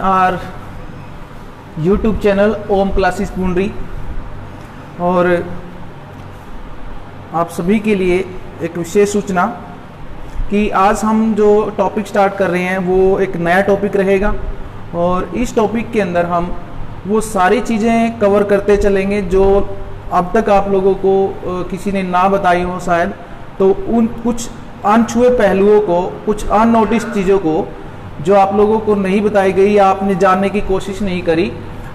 Are YouTube channel Om classes Pundri. और आप सभी के लिए एक विशेष सूचना कि आज हम जो टॉपिक स्टार्ट कर रहे हैं वो एक नया टॉपिक रहेगा और इस टॉपिक के अंदर हम वो सारी चीज़ें कवर करते चलेंगे जो अब तक आप लोगों को किसी ने ना बताई हो शायद, तो उन कुछ अनछुए पहलुओं को, कुछ अननोटिस चीज़ों को जो आप लोगों को नहीं बताई गई या आपने जानने की कोशिश नहीं करी,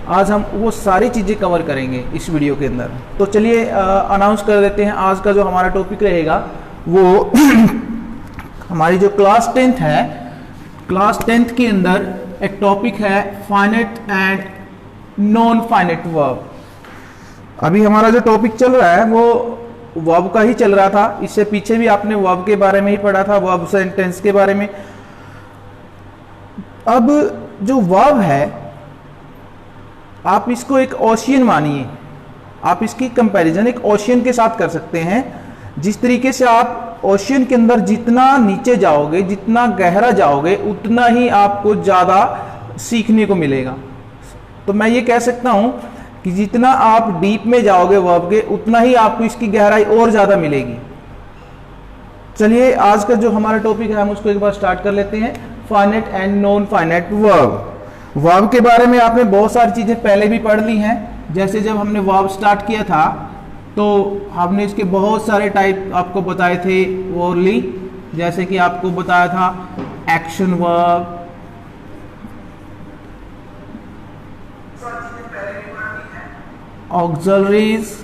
आज हम वो सारी चीज़ें कवर करेंगे इस वीडियो के अंदर। तो चलिए अनाउंस कर देते हैं आज का जो हमारा टॉपिक रहेगा वो हमारी जो क्लास 10th है, क्लास 10th के अंदर एक टॉपिक है finite and non finite verb. अभी हमारा जो टॉपिक चल रहा है वो वर्ब का ही चल रहा था। इससे पीछे भी आपने वर्ब के बारे में ही पढ़ा था, वर्ब सेंटेंस के बारे में। अब जो वर्ब है आप इसको एक ओशियन मानिए, आप इसकी कंपैरिजन एक ओशियन के साथ कर सकते हैं। जिस तरीके से आप ओशियन के अंदर जितना नीचे जाओगे, जितना गहरा जाओगे, उतना ही आपको ज़्यादा सीखने को मिलेगा। तो मैं ये कह सकता हूं कि जितना आप डीप में जाओगे वर्ब के, उतना ही आपको इसकी गहराई और ज़्यादा मिलेगी। चलिए आज का जो हमारा टॉपिक है हम उसको एक बार स्टार्ट कर लेते हैं, finite and non finite verb. Verb के बारे में आपने बहुत सारी चीज़ें पहले भी पढ़ ली हैं। जैसे जब हमने वर्ब स्टार्ट किया था तो हमने इसके बहुत सारे टाइप आपको बताए थे ओरली। जैसे कि आपको बताया था action verb, auxiliaries,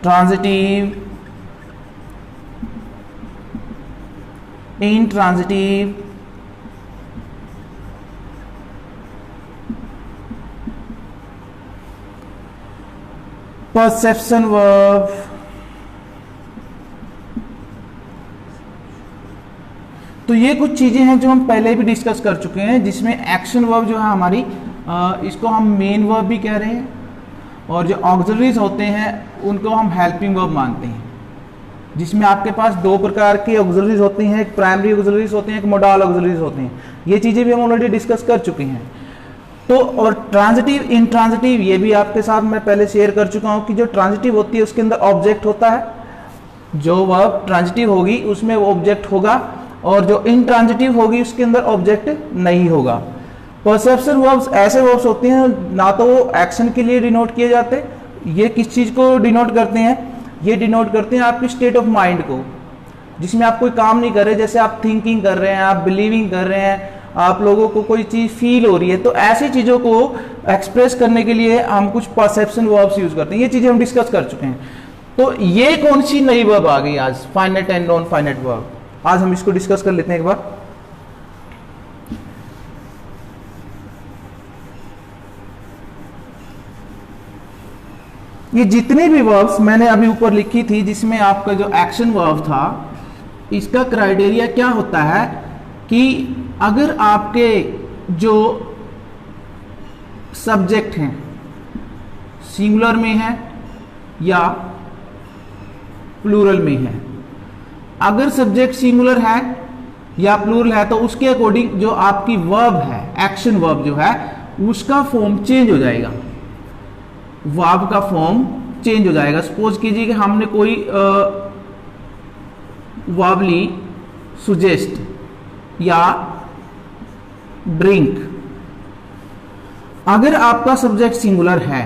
transitive, intransitive, perception verb, तो ये कुछ चीजें हैं जो हम पहले भी डिस्कस कर चुके हैं। जिसमें एक्शन वर्ब जो है हमारी, इसको हम मेन वर्ब भी कह रहे हैं, और जो ऑक्सिलरीज होते हैं उनको हम हेल्पिंग वर्ब मानते हैं। जिसमें आपके पास दो प्रकार के ऑक्सिलरीज होते हैं, एक प्राइमरी ऑक्सिलरीज होते हैं, एक मोडाल ऑक्सिलरीज होते हैं। ये चीजें भी हम ऑलरेडी डिस्कस कर चुके हैं। तो और ट्रांजिटिव, इंट्रांजिटिव, ये भी आपके साथ मैं पहले शेयर कर चुका हूं कि जो ट्रांजिटिव होती है उसके अंदर ऑब्जेक्ट होता है। जो वर्ब ट्रांजिटिव होगी उसमें वो ऑब्जेक्ट होगा, और जो इंट्रांजिटिव होगी उसके अंदर ऑब्जेक्ट नहीं होगा। परसेप्शन वर्ब्स ऐसे वर्ब्स होते हैं ना तो वो एक्शन के लिए डिनोट किए जाते, ये किस चीज को डिनोट करते हैं, ये डिनोट करते हैं आपकी स्टेट ऑफ माइंड को, जिसमें आप कोई काम नहीं कर रहे। जैसे आप थिंकिंग कर रहे हैं, आप बिलीविंग कर रहे हैं, आप लोगों को कोई चीज फील हो रही है, तो ऐसी चीजों को एक्सप्रेस करने के लिए हम कुछ परसेप्शन वर्ब्स यूज करते हैं। ये चीजें हम डिस्कस कर चुके हैं। तो ये कौन सी नई वर्ब आ गई आज, finite and non finite verb. आज हम इसको डिस्कस कर लेते हैं एक बार। ये जितनी भी वर्ब्स मैंने अभी ऊपर लिखी थी, जिसमें आपका जो एक्शन वर्ब था, इसका क्राइटेरिया क्या होता है कि अगर आपके जो सब्जेक्ट हैं सिंगुलर में है या प्लूरल में है, अगर सब्जेक्ट सिंगुलर है या प्लूरल है तो उसके अकॉर्डिंग जो आपकी वर्ब है, एक्शन वर्ब जो है, उसका फॉर्म चेंज हो जाएगा। वर्ब का फॉर्म चेंज हो जाएगा। सपोज कीजिए कि हमने कोई वर्ब ली, सुजेस्ट या ड्रिंक। अगर आपका सब्जेक्ट सिंगुलर है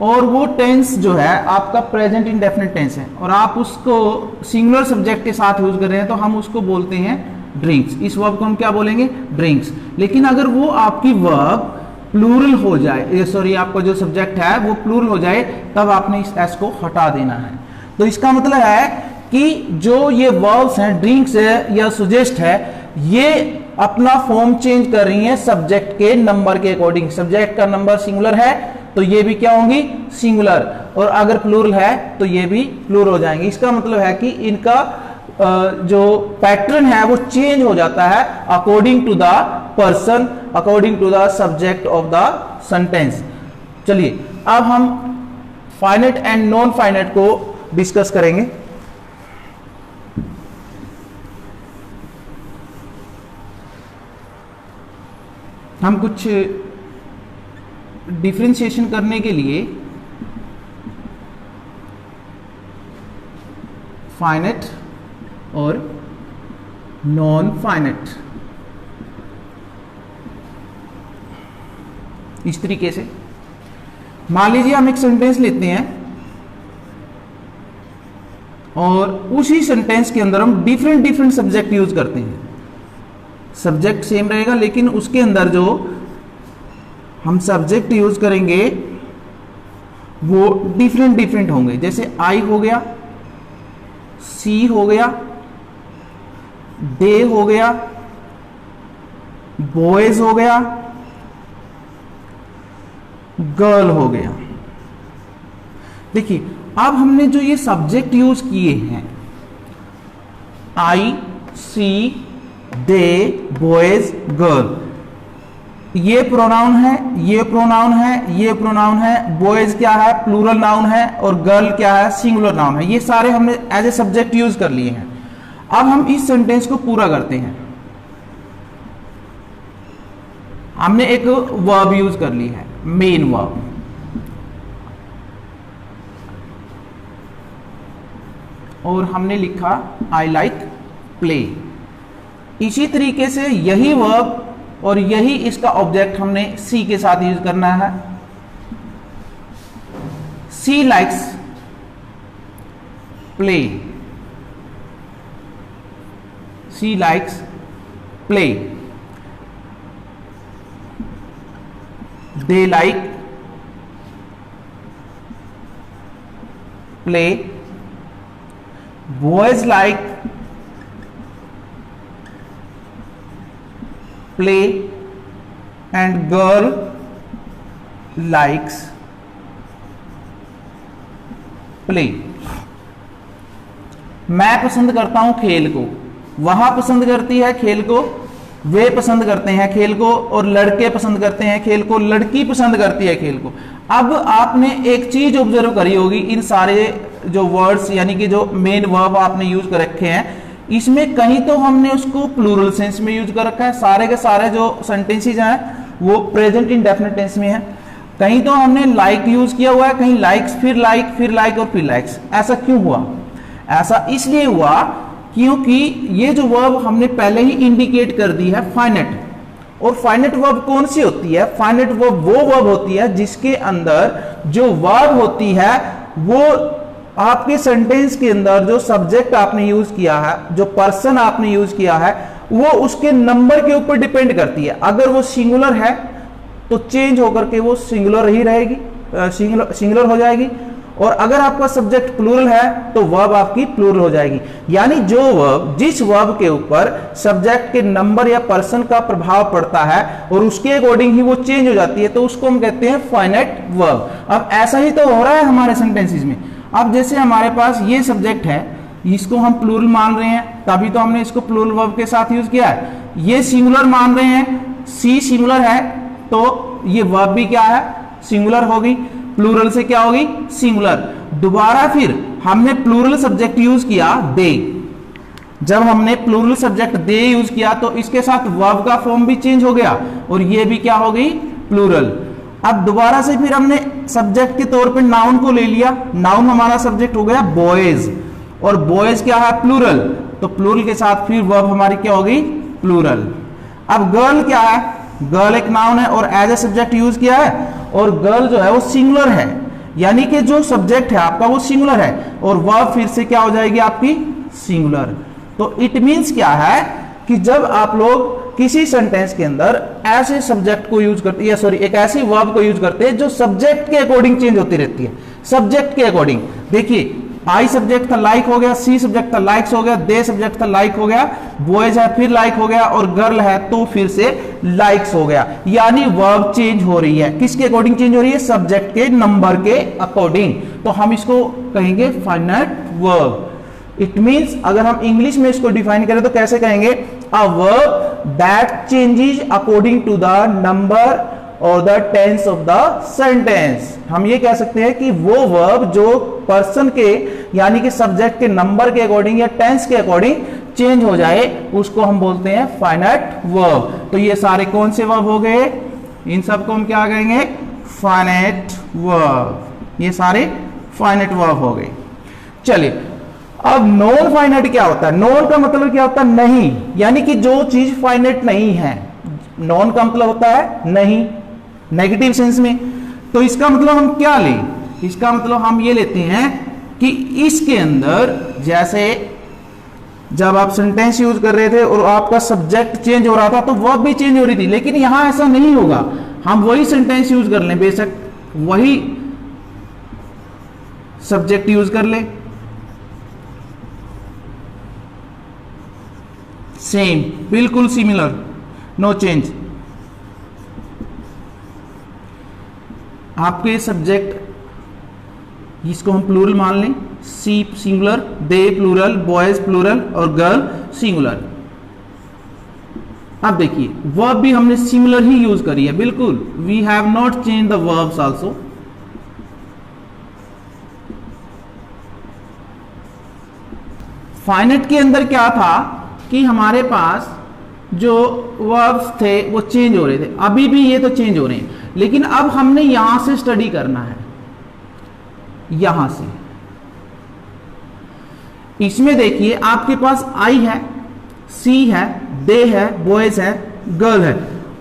और वो टेंस जो है आपका प्रेजेंट इंडेफिनिट टेंस है और आप उसको सिंगुलर सब्जेक्ट के साथ यूज कर रहे हैं, तो हम उसको बोलते हैं ड्रिंक्स। इस वर्ब को हम क्या बोलेंगे, ड्रिंक्स। लेकिन अगर वो आपकी वर्ब प्लूरल हो जाए, सॉरी आपका जो सब्जेक्ट है वो प्लूरल हो जाए, तब आपने इस एस को हटा देना है। तो इसका मतलब है कि जो ये वर्ब्स हैं, ड्रिंक्स है या सुजेस्ट है, ये अपना फॉर्म चेंज कर रही हैं सब्जेक्ट के नंबर के अकॉर्डिंग। सब्जेक्ट का नंबर सिंगुलर है तो ये भी क्या होंगी, सिंगुलर, और अगर प्लूरल है तो ये भी प्लूरल हो जाएंगे। इसका मतलब है कि इनका जो पैटर्न है वो चेंज हो जाता है according to the person, according to the subject of the sentence. चलिए अब हम फाइनाइट एंड नॉन फाइनाइट को डिस्कस करेंगे। हम कुछ डिफरेंशिएशन करने के लिए फाइनेट और नॉन फाइनेट इस तरीके से, मान लीजिए हम एक सेंटेंस लेते हैं और उसी सेंटेंस के अंदर हम डिफरेंट डिफरेंट सब्जेक्ट यूज करते हैं। सब्जेक्ट सेम रहेगा लेकिन उसके अंदर जो हम सब्जेक्ट यूज करेंगे वो डिफरेंट डिफरेंट होंगे। जैसे आई हो गया, सी हो गया, दे हो गया, बॉयज हो गया, गर्ल हो गया। देखिए अब हमने जो ये सब्जेक्ट यूज किए हैं, आई, सी, दे, बॉयज, गर्ल, ये प्रोनाउन है, ये प्रोनाउन है, ये प्रोनाउन है, बॉयज क्या है प्लूरल नाउन है और गर्ल क्या है सिंगुलर नाउन है। ये सारे हमने एज ए सब्जेक्ट यूज कर लिए हैं। अब हम इस सेंटेंस को पूरा करते हैं। हमने एक वर्ब यूज कर ली है, मेन वर्ब, और हमने लिखा आई लाइक प्ले। इसी तरीके से यही वर्ब और यही इसका ऑब्जेक्ट हमने सी के साथ यूज करना है। She likes play, she likes play, they like play, boys like play and girl likes play। मैं पसंद करता हूं खेल को, वह पसंद करती है खेल को, वे पसंद करते हैं खेल को, और लड़के पसंद करते हैं खेल को, लड़की पसंद करती है खेल को। अब आपने एक चीज ऑब्जर्व करी होगी, इन सारे जो वर्ड्स यानी कि जो मेन वर्ब आपने यूज कर रखे हैं, इसमें कहीं तो हमने उसको प्लूरल सेंस में यूज कर रखा है, सारे के सारे जो सेंटेंसेज हैं वो प्रेजेंट इंडेफिनिट टेंस में है। कहीं तो हमने लाइक यूज किया हुआ है, कहीं लाइक्स, फिर लाइक, फिर लाइक और फिर लाइक्स। ऐसा क्यों हुआ? ऐसा इसलिए हुआ क्योंकि ये जो वर्ब हमने पहले ही इंडिकेट कर दी है फाइनेट। और फाइनेट वर्ब कौन सी होती है? फाइनेट वर्ब वो वर्ब होती है जिसके अंदर जो वर्ब होती है वो आपके सेंटेंस के अंदर जो सब्जेक्ट आपने यूज किया है, जो पर्सन आपने यूज किया है, वो उसके नंबर के ऊपर डिपेंड करती है। अगर वो सिंगुलर है तो चेंज होकर के वो सिंगुलर ही रहेगी, सिंगुलर हो जाएगी। और अगर आपका सब्जेक्ट प्लूरल है तो वर्ब आपकी प्लूरल हो जाएगी। यानी जो वर्ब, जिस वर्ब के ऊपर सब्जेक्ट के नंबर या पर्सन का प्रभाव पड़ता है और उसके अकॉर्डिंग ही वो चेंज हो जाती है, तो उसको हम कहते हैं फाइनाइट वर्ब। अब ऐसा ही तो हो रहा है हमारे सेंटेंसेस में। अब जैसे हमारे पास ये सब्जेक्ट है, इसको हम प्लूरल मान रहे हैं, तभी तो हमने इसको प्लूरल वर्ब के साथ यूज किया है। ये सिंगुलर मान रहे हैं, सी सिंगुलर है तो ये वर्ब भी क्या है, सिंगुलर होगी। प्लूरल से क्या होगी, सिंगुलर। दोबारा फिर हमने प्लूरल सब्जेक्ट यूज किया दे। जब हमने प्लूरल सब्जेक्ट दे यूज किया तो इसके साथ वर्ब का फॉर्म भी चेंज हो गया और ये भी क्या हो गई, प्लूरल। अब दोबारा से फिर हमने सब्जेक्ट के तौर पे नाउन को ले लिया। नाउन हमारा सब्जेक्ट हो गया बॉयज, और बॉयज क्या है, प्लूरल, तो प्लूरल के साथ फिर वर्ब हमारी क्या होगी, प्लूरल। अब गर्ल क्या है, गर्ल एक नाउन है और एज ए सब्जेक्ट यूज किया है, और गर्ल जो है वो सिंगुलर है, यानी कि जो सब्जेक्ट है आपका वो सिंगुलर है और वर्ब फिर से क्या हो जाएगी आपकी, सिंगुलर। तो इट मींस क्या है कि जब आप लोग किसी सेंटेंस के अंदर ऐसे सब्जेक्ट को यूज करते हैं, सॉरी एक ऐसी वर्ब को यूज करते हैं जो सब्जेक्ट के अकॉर्डिंग चेंज होती रहती है, सब्जेक्ट के अकॉर्डिंग। देखिए आई सब्जेक्ट था लाइक हो गया, सी सब्जेक्ट था लाइक्स हो गया, दे सब्जेक्ट था लाइक हो गया, बॉयज है फिर लाइक हो गया, और गर्ल है तो फिर से लाइक्स हो गया। यानी वर्ब चेंज हो रही है, किसके अकॉर्डिंग चेंज हो रही है, सब्जेक्ट के नंबर के अकॉर्डिंग। तो हम इसको कहेंगे फाइनाइट वर्ब। इट मींस अगर हम इंग्लिश में इसको डिफाइन करें तो कैसे कहेंगे, a verb that changes according to the number और the tense of the sentence. हम ये कह सकते हैं कि वो वर्ब जो पर्सन के यानी कि सब्जेक्ट के नंबर के अकॉर्डिंग या टेंस के अकॉर्डिंग चेंज हो जाए उसको हम बोलते हैं फाइनाइट वर्ब। तो ये सारे कौन से वर्ब हो गए, इन सबको हम क्या कहेंगे, फाइनाइट वर्ब। ये सारे फाइनाइट वर्ब हो गए। चलिए अब नॉन फाइनाइट क्या होता है, नॉन का मतलब क्या होता है, नहीं, यानी कि जो चीज फाइनाइट नहीं है। नॉन का मतलब होता है नहीं, नेगेटिव सेंस में। तो इसका मतलब हम क्या लें, इसका मतलब हम ये लेते हैं कि इसके अंदर जैसे जब आप सेंटेंस यूज कर रहे थे और आपका सब्जेक्ट चेंज हो रहा था तो वर्ब भी चेंज हो रही थी, लेकिन यहां ऐसा नहीं होगा। हम वही सेंटेंस यूज कर लें, बेशक वही सब्जेक्ट यूज कर ले, सेम, बिल्कुल सिमिलर, नो चेंज। आपके सब्जेक्ट इसको हम प्लूरल मान लें, she singular, they plural, boys plural और गर्ल सिंगुलर। अब देखिए वर्ब भी हमने सिमिलर ही यूज करी है, बिल्कुल, we have not change the verbs also. Finite के अंदर क्या था कि हमारे पास जो वर्ब्स थे वो चेंज हो रहे थे, अभी भी ये तो चेंज हो रहे हैं, लेकिन अब हमने यहां से स्टडी करना है, यहां से। इसमें देखिए आपके पास आई है, सी है, दे है, बॉयज है, गर्ल है।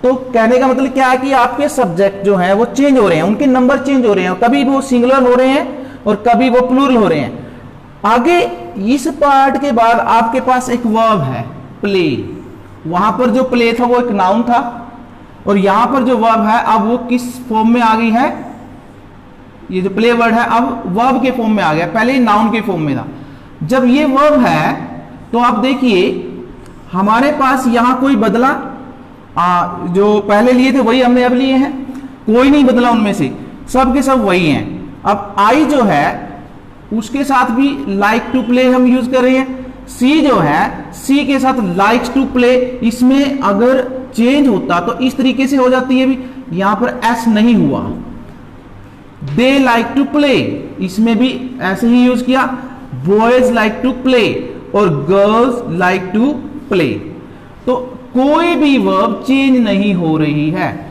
तो कहने का मतलब क्या है कि आपके सब्जेक्ट जो है वो चेंज हो रहे हैं, उनके नंबर चेंज हो रहे हैं, कभी वो सिंगुलर हो रहे हैं और कभी वो प्लूरल हो रहे हैं। आगे इस पार्ट के बाद आपके पास एक वर्ब है, प्ले। वहां पर जो प्ले था वो एक नाउन था, और यहां पर जो वर्ब है अब वो किस फॉर्म में आ गई है, ये जो प्ले वर्ड है अब वर्ब के फॉर्म में आ गया, पहले नाउन के फॉर्म में था। जब ये वर्ब है तो आप देखिए हमारे पास यहां कोई बदला, जो पहले लिए थे वही हमने अब लिए हैं, कोई नहीं बदला उनमें से, सब के सब वही हैं। अब आई जो है उसके साथ भी लाइक टू प्ले हम यूज कर रहे हैं, सी जो है सी के साथ लाइक्स टू प्ले, इसमें अगर चेंज होता तो इस तरीके से हो जाती है, भी यहां पर एस नहीं हुआ। दे लाइक टू प्ले, इसमें भी ऐसे ही यूज किया, बॉयज लाइक टू प्ले और गर्ल्स लाइक टू प्ले। तो कोई भी वर्ब चेंज नहीं हो रही है।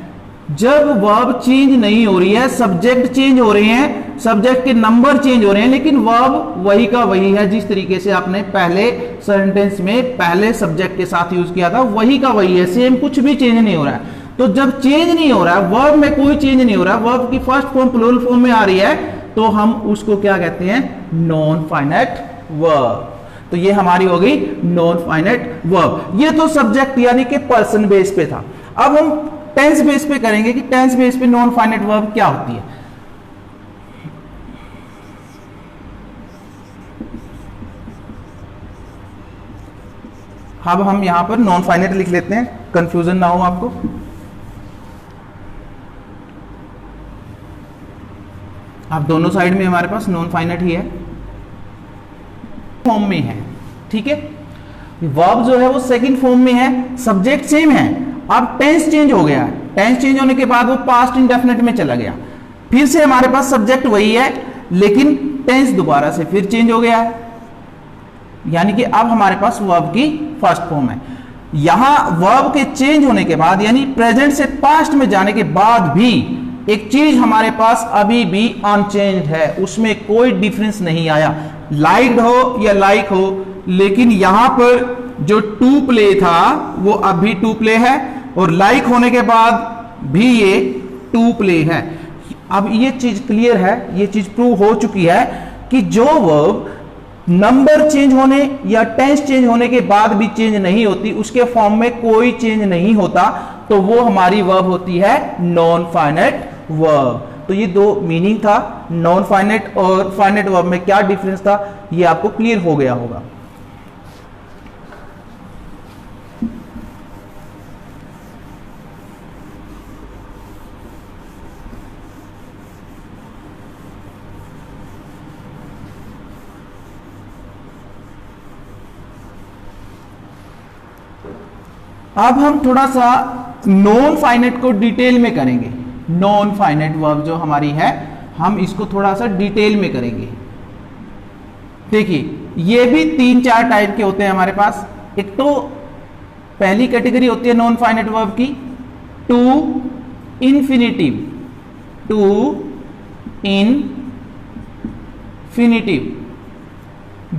जब वर्ब चेंज नहीं हो रही है, सब्जेक्ट चेंज हो रहे हैं, सब्जेक्ट के नंबर चेंज हो रहे हैं, लेकिन वर्ब वही का वही है, जिस तरीके से आपने पहले सेंटेंस में पहले सब्जेक्ट के साथ यूज किया था वही का वही है, सेम, कुछ भी चेंज नहीं हो रहा है। तो जब चेंज नहीं हो रहा है, वर्ब में कोई चेंज नहीं हो रहा है, वर्ब की फर्स्ट फॉर्म प्लूरल फॉर्म में आ रही है, तो हम उसको क्या कहते हैं, नॉन फाइनाइट वर्ब। तो ये हमारी हो गई नॉन फाइनाइट वर्ब। ये तो सब्जेक्ट यानी कि पर्सन बेस पे था। अब हम टेंस बेस पे करेंगे कि टेंस बेस पे नॉन फाइनाइट वर्ब क्या होती है। अब हम यहां पर नॉन फाइनाइट लिख लेते हैं, कंफ्यूजन ना हो आपको। अब दोनों साइड में हमारे पास नॉन फाइनाइट ही है, फॉर्म में है, ठीक है। वर्ब जो है वो सेकंड फॉर्म में है, सब्जेक्ट सेम है, अब टेंस चेंज हो गया है, टेंस चेंज होने के बाद वो पास्ट इंडेफिनिट में चला गया, फिर से हमारे पास सब्जेक्ट वही है लेकिन टेंस दोबारा से फिर चेंज हो गया है, यानी कि अब हमारे पास वर्ब की फर्स्ट फॉर्म है। यहां वर्ब के चेंज होने के बाद यानी प्रेजेंट से पास्ट में जाने के बाद भी एक चीज हमारे पास अभी भी अनचेंज्ड है, उसमें कोई डिफरेंस नहीं आया, लाइक्ड हो या लाइक हो, लेकिन यहां पर जो टू प्ले था वो अब भी टू प्ले है और लाइक होने के बाद भी ये टू प्ले है। अब ये चीज क्लियर है, ये चीज प्रूव हो चुकी है कि जो वर्ब नंबर चेंज होने या टेंस चेंज होने के बाद भी चेंज नहीं होती, उसके फॉर्म में कोई चेंज नहीं होता, तो वो हमारी वर्ब होती है नॉन फाइनाइट वर्ब। तो ये दो मीनिंग था, नॉन फाइनाइट और फाइनाइट वर्ब में क्या डिफरेंस था ये आपको क्लियर हो गया होगा। अब हम थोड़ा सा नॉन फाइनाइट को डिटेल में करेंगे। नॉन फाइनाइट वर्ब जो हमारी है हम इसको थोड़ा सा डिटेल में करेंगे। देखिए ये भी 3-4 टाइप के होते हैं हमारे पास। एक तो पहली कैटेगरी होती है नॉन फाइनाइट वर्ब की टू इन्फिनिटिव, टू इनफिनिटिव।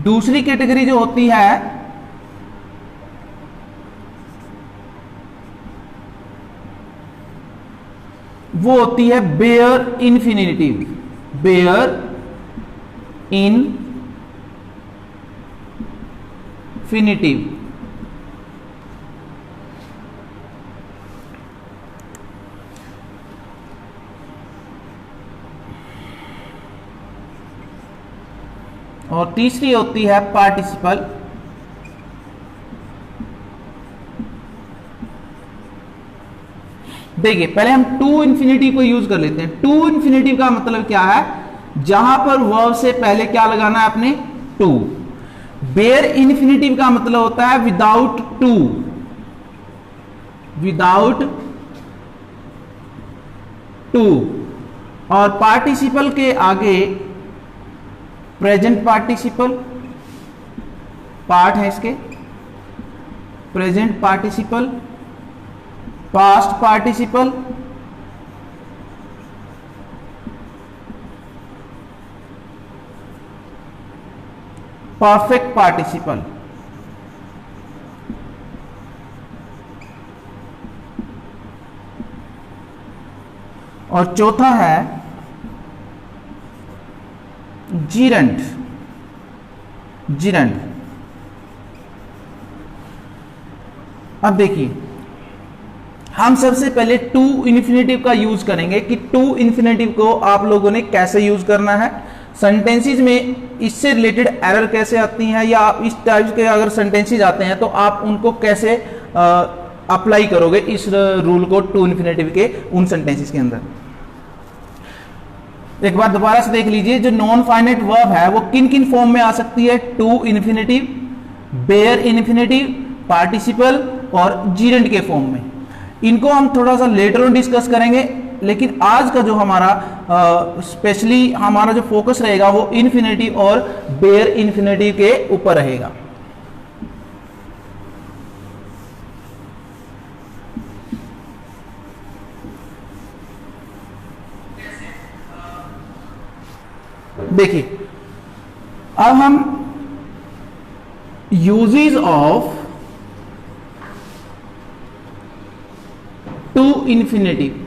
दूसरी कैटेगरी जो होती है वो होती है बेयर इन्फिनिटिव, बेयर इनफिनिटिव। और तीसरी होती है पार्टिसिपल, देखिए पहले हम टू इन्फिनिटिव को यूज कर लेते हैं। टू इन्फिनिटिव का मतलब क्या है, जहां पर वर्ब से पहले क्या लगाना है अपने, टू। बेयर इन्फिनिटिव का मतलब होता है विदाउट टू, विदाउट टू। और पार्टिसिपल के आगे प्रेजेंट पार्टिसिपल, पार्ट है इसके, present participle, past participle, perfect participle. और चौथा है जीरंट, जीरंट। अब देखिए हम सबसे पहले टू इन्फिनिटिव का यूज करेंगे कि टू इन्फिनिटिव को आप लोगों ने कैसे यूज करना है सेंटेंसेस में, इससे रिलेटेड एरर कैसे आती हैं, या इस टाइप के अगर सेंटेंसेस आते हैं तो आप उनको कैसे अप्लाई करोगे इस रूल को टू इन्फिनिटिव के उन सेंटेंसेस के अंदर। एक बार दोबारा से देख लीजिए, जो नॉन फाइनाइट वर्ब है वो किन किन फॉर्म में आ सकती है, to infinitive, bare infinitive, participle और जीरेंट के फॉर्म में। इनको हम थोड़ा सा लेटर ऑन डिस्कस करेंगे, लेकिन आज का जो हमारा स्पेशली हमारा जो फोकस रहेगा वो इन्फिनिटिव और बेयर इन्फिनिटिव के ऊपर रहेगा। देखिए अब हम uses of to infinitive,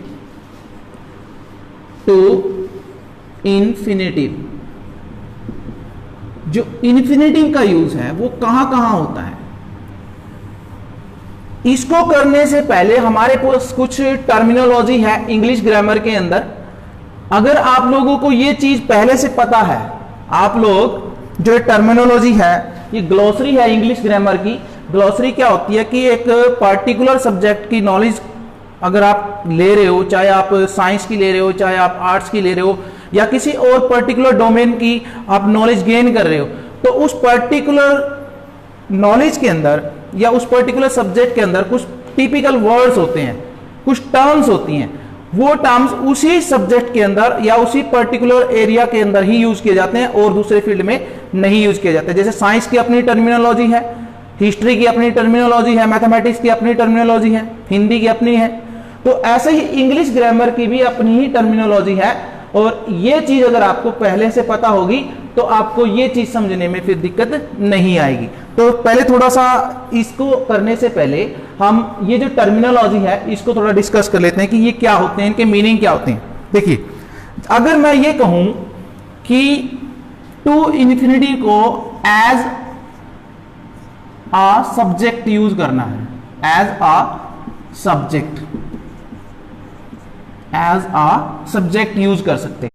to infinitive, जो इन्फिनिटिव का यूज है वो कहां कहां होता है, इसको करने से पहले हमारे पास कुछ टर्मिनोलॉजी है इंग्लिश ग्रामर के अंदर। अगर आप लोगों को ये चीज पहले से पता है, आप लोग जो टर्मिनोलॉजी है, ये ग्लोसरी है इंग्लिश ग्रामर की। ग्लोसरी क्या होती है कि एक पर्टिकुलर सब्जेक्ट की नॉलेज अगर आप ले रहे हो, चाहे आप साइंस की ले रहे हो, चाहे आप आर्ट्स की ले रहे हो, या किसी और पर्टिकुलर डोमेन की आप नॉलेज गेन कर रहे हो, तो उस पर्टिकुलर नॉलेज के अंदर या उस पर्टिकुलर सब्जेक्ट के अंदर कुछ टिपिकल वर्ड्स होते हैं, कुछ टर्म्स होती हैं। वो टर्म्स उसी सब्जेक्ट के अंदर या उसी पर्टिकुलर एरिया के अंदर ही यूज किए जाते हैं और दूसरे फील्ड में नहीं यूज किए जाते। जैसे साइंस की अपनी टर्मिनोलॉजी है, हिस्ट्री की अपनी टर्मिनोलॉजी है, मैथमेटिक्स की अपनी टर्मिनोलॉजी है, हिंदी की अपनी है, तो ऐसे ही इंग्लिश ग्रामर की भी अपनी ही टर्मिनोलॉजी है। और ये चीज अगर आपको पहले से पता होगी तो आपको ये चीज समझने में फिर दिक्कत नहीं आएगी। तो पहले थोड़ा सा इसको करने से पहले हम ये जो टर्मिनोलॉजी है इसको थोड़ा डिस्कस कर लेते हैं कि ये क्या होते हैं, इनके मीनिंग क्या होते हैं। देखिए अगर मैं ये कहूं कि टू इन्फिनिटी को एज आ सब्जेक्ट यूज करना है, एज आ सब्जेक्ट, एज आ सब्जेक्ट यूज कर सकते हैं।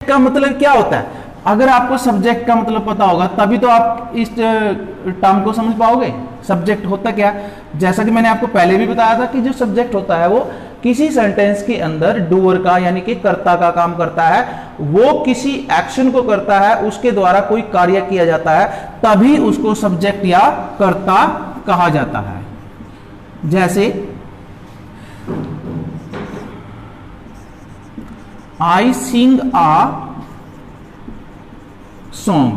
का मतलब क्या होता है, अगर आपको सब्जेक्ट का मतलब पता होगा तभी तो आप इस टर्म को समझ पाओगे। सब्जेक्ट होता क्या है, जैसा कि मैंने आपको पहले भी बताया था कि जो सब्जेक्ट होता है वो किसी सेंटेंस के अंदर डूअर का यानी कि कर्ता का काम करता है, वो किसी एक्शन को करता है, उसके द्वारा कोई कार्य किया जाता है, तभी उसको सब्जेक्ट या कर्ता कहा जाता है। जैसे I sing a song,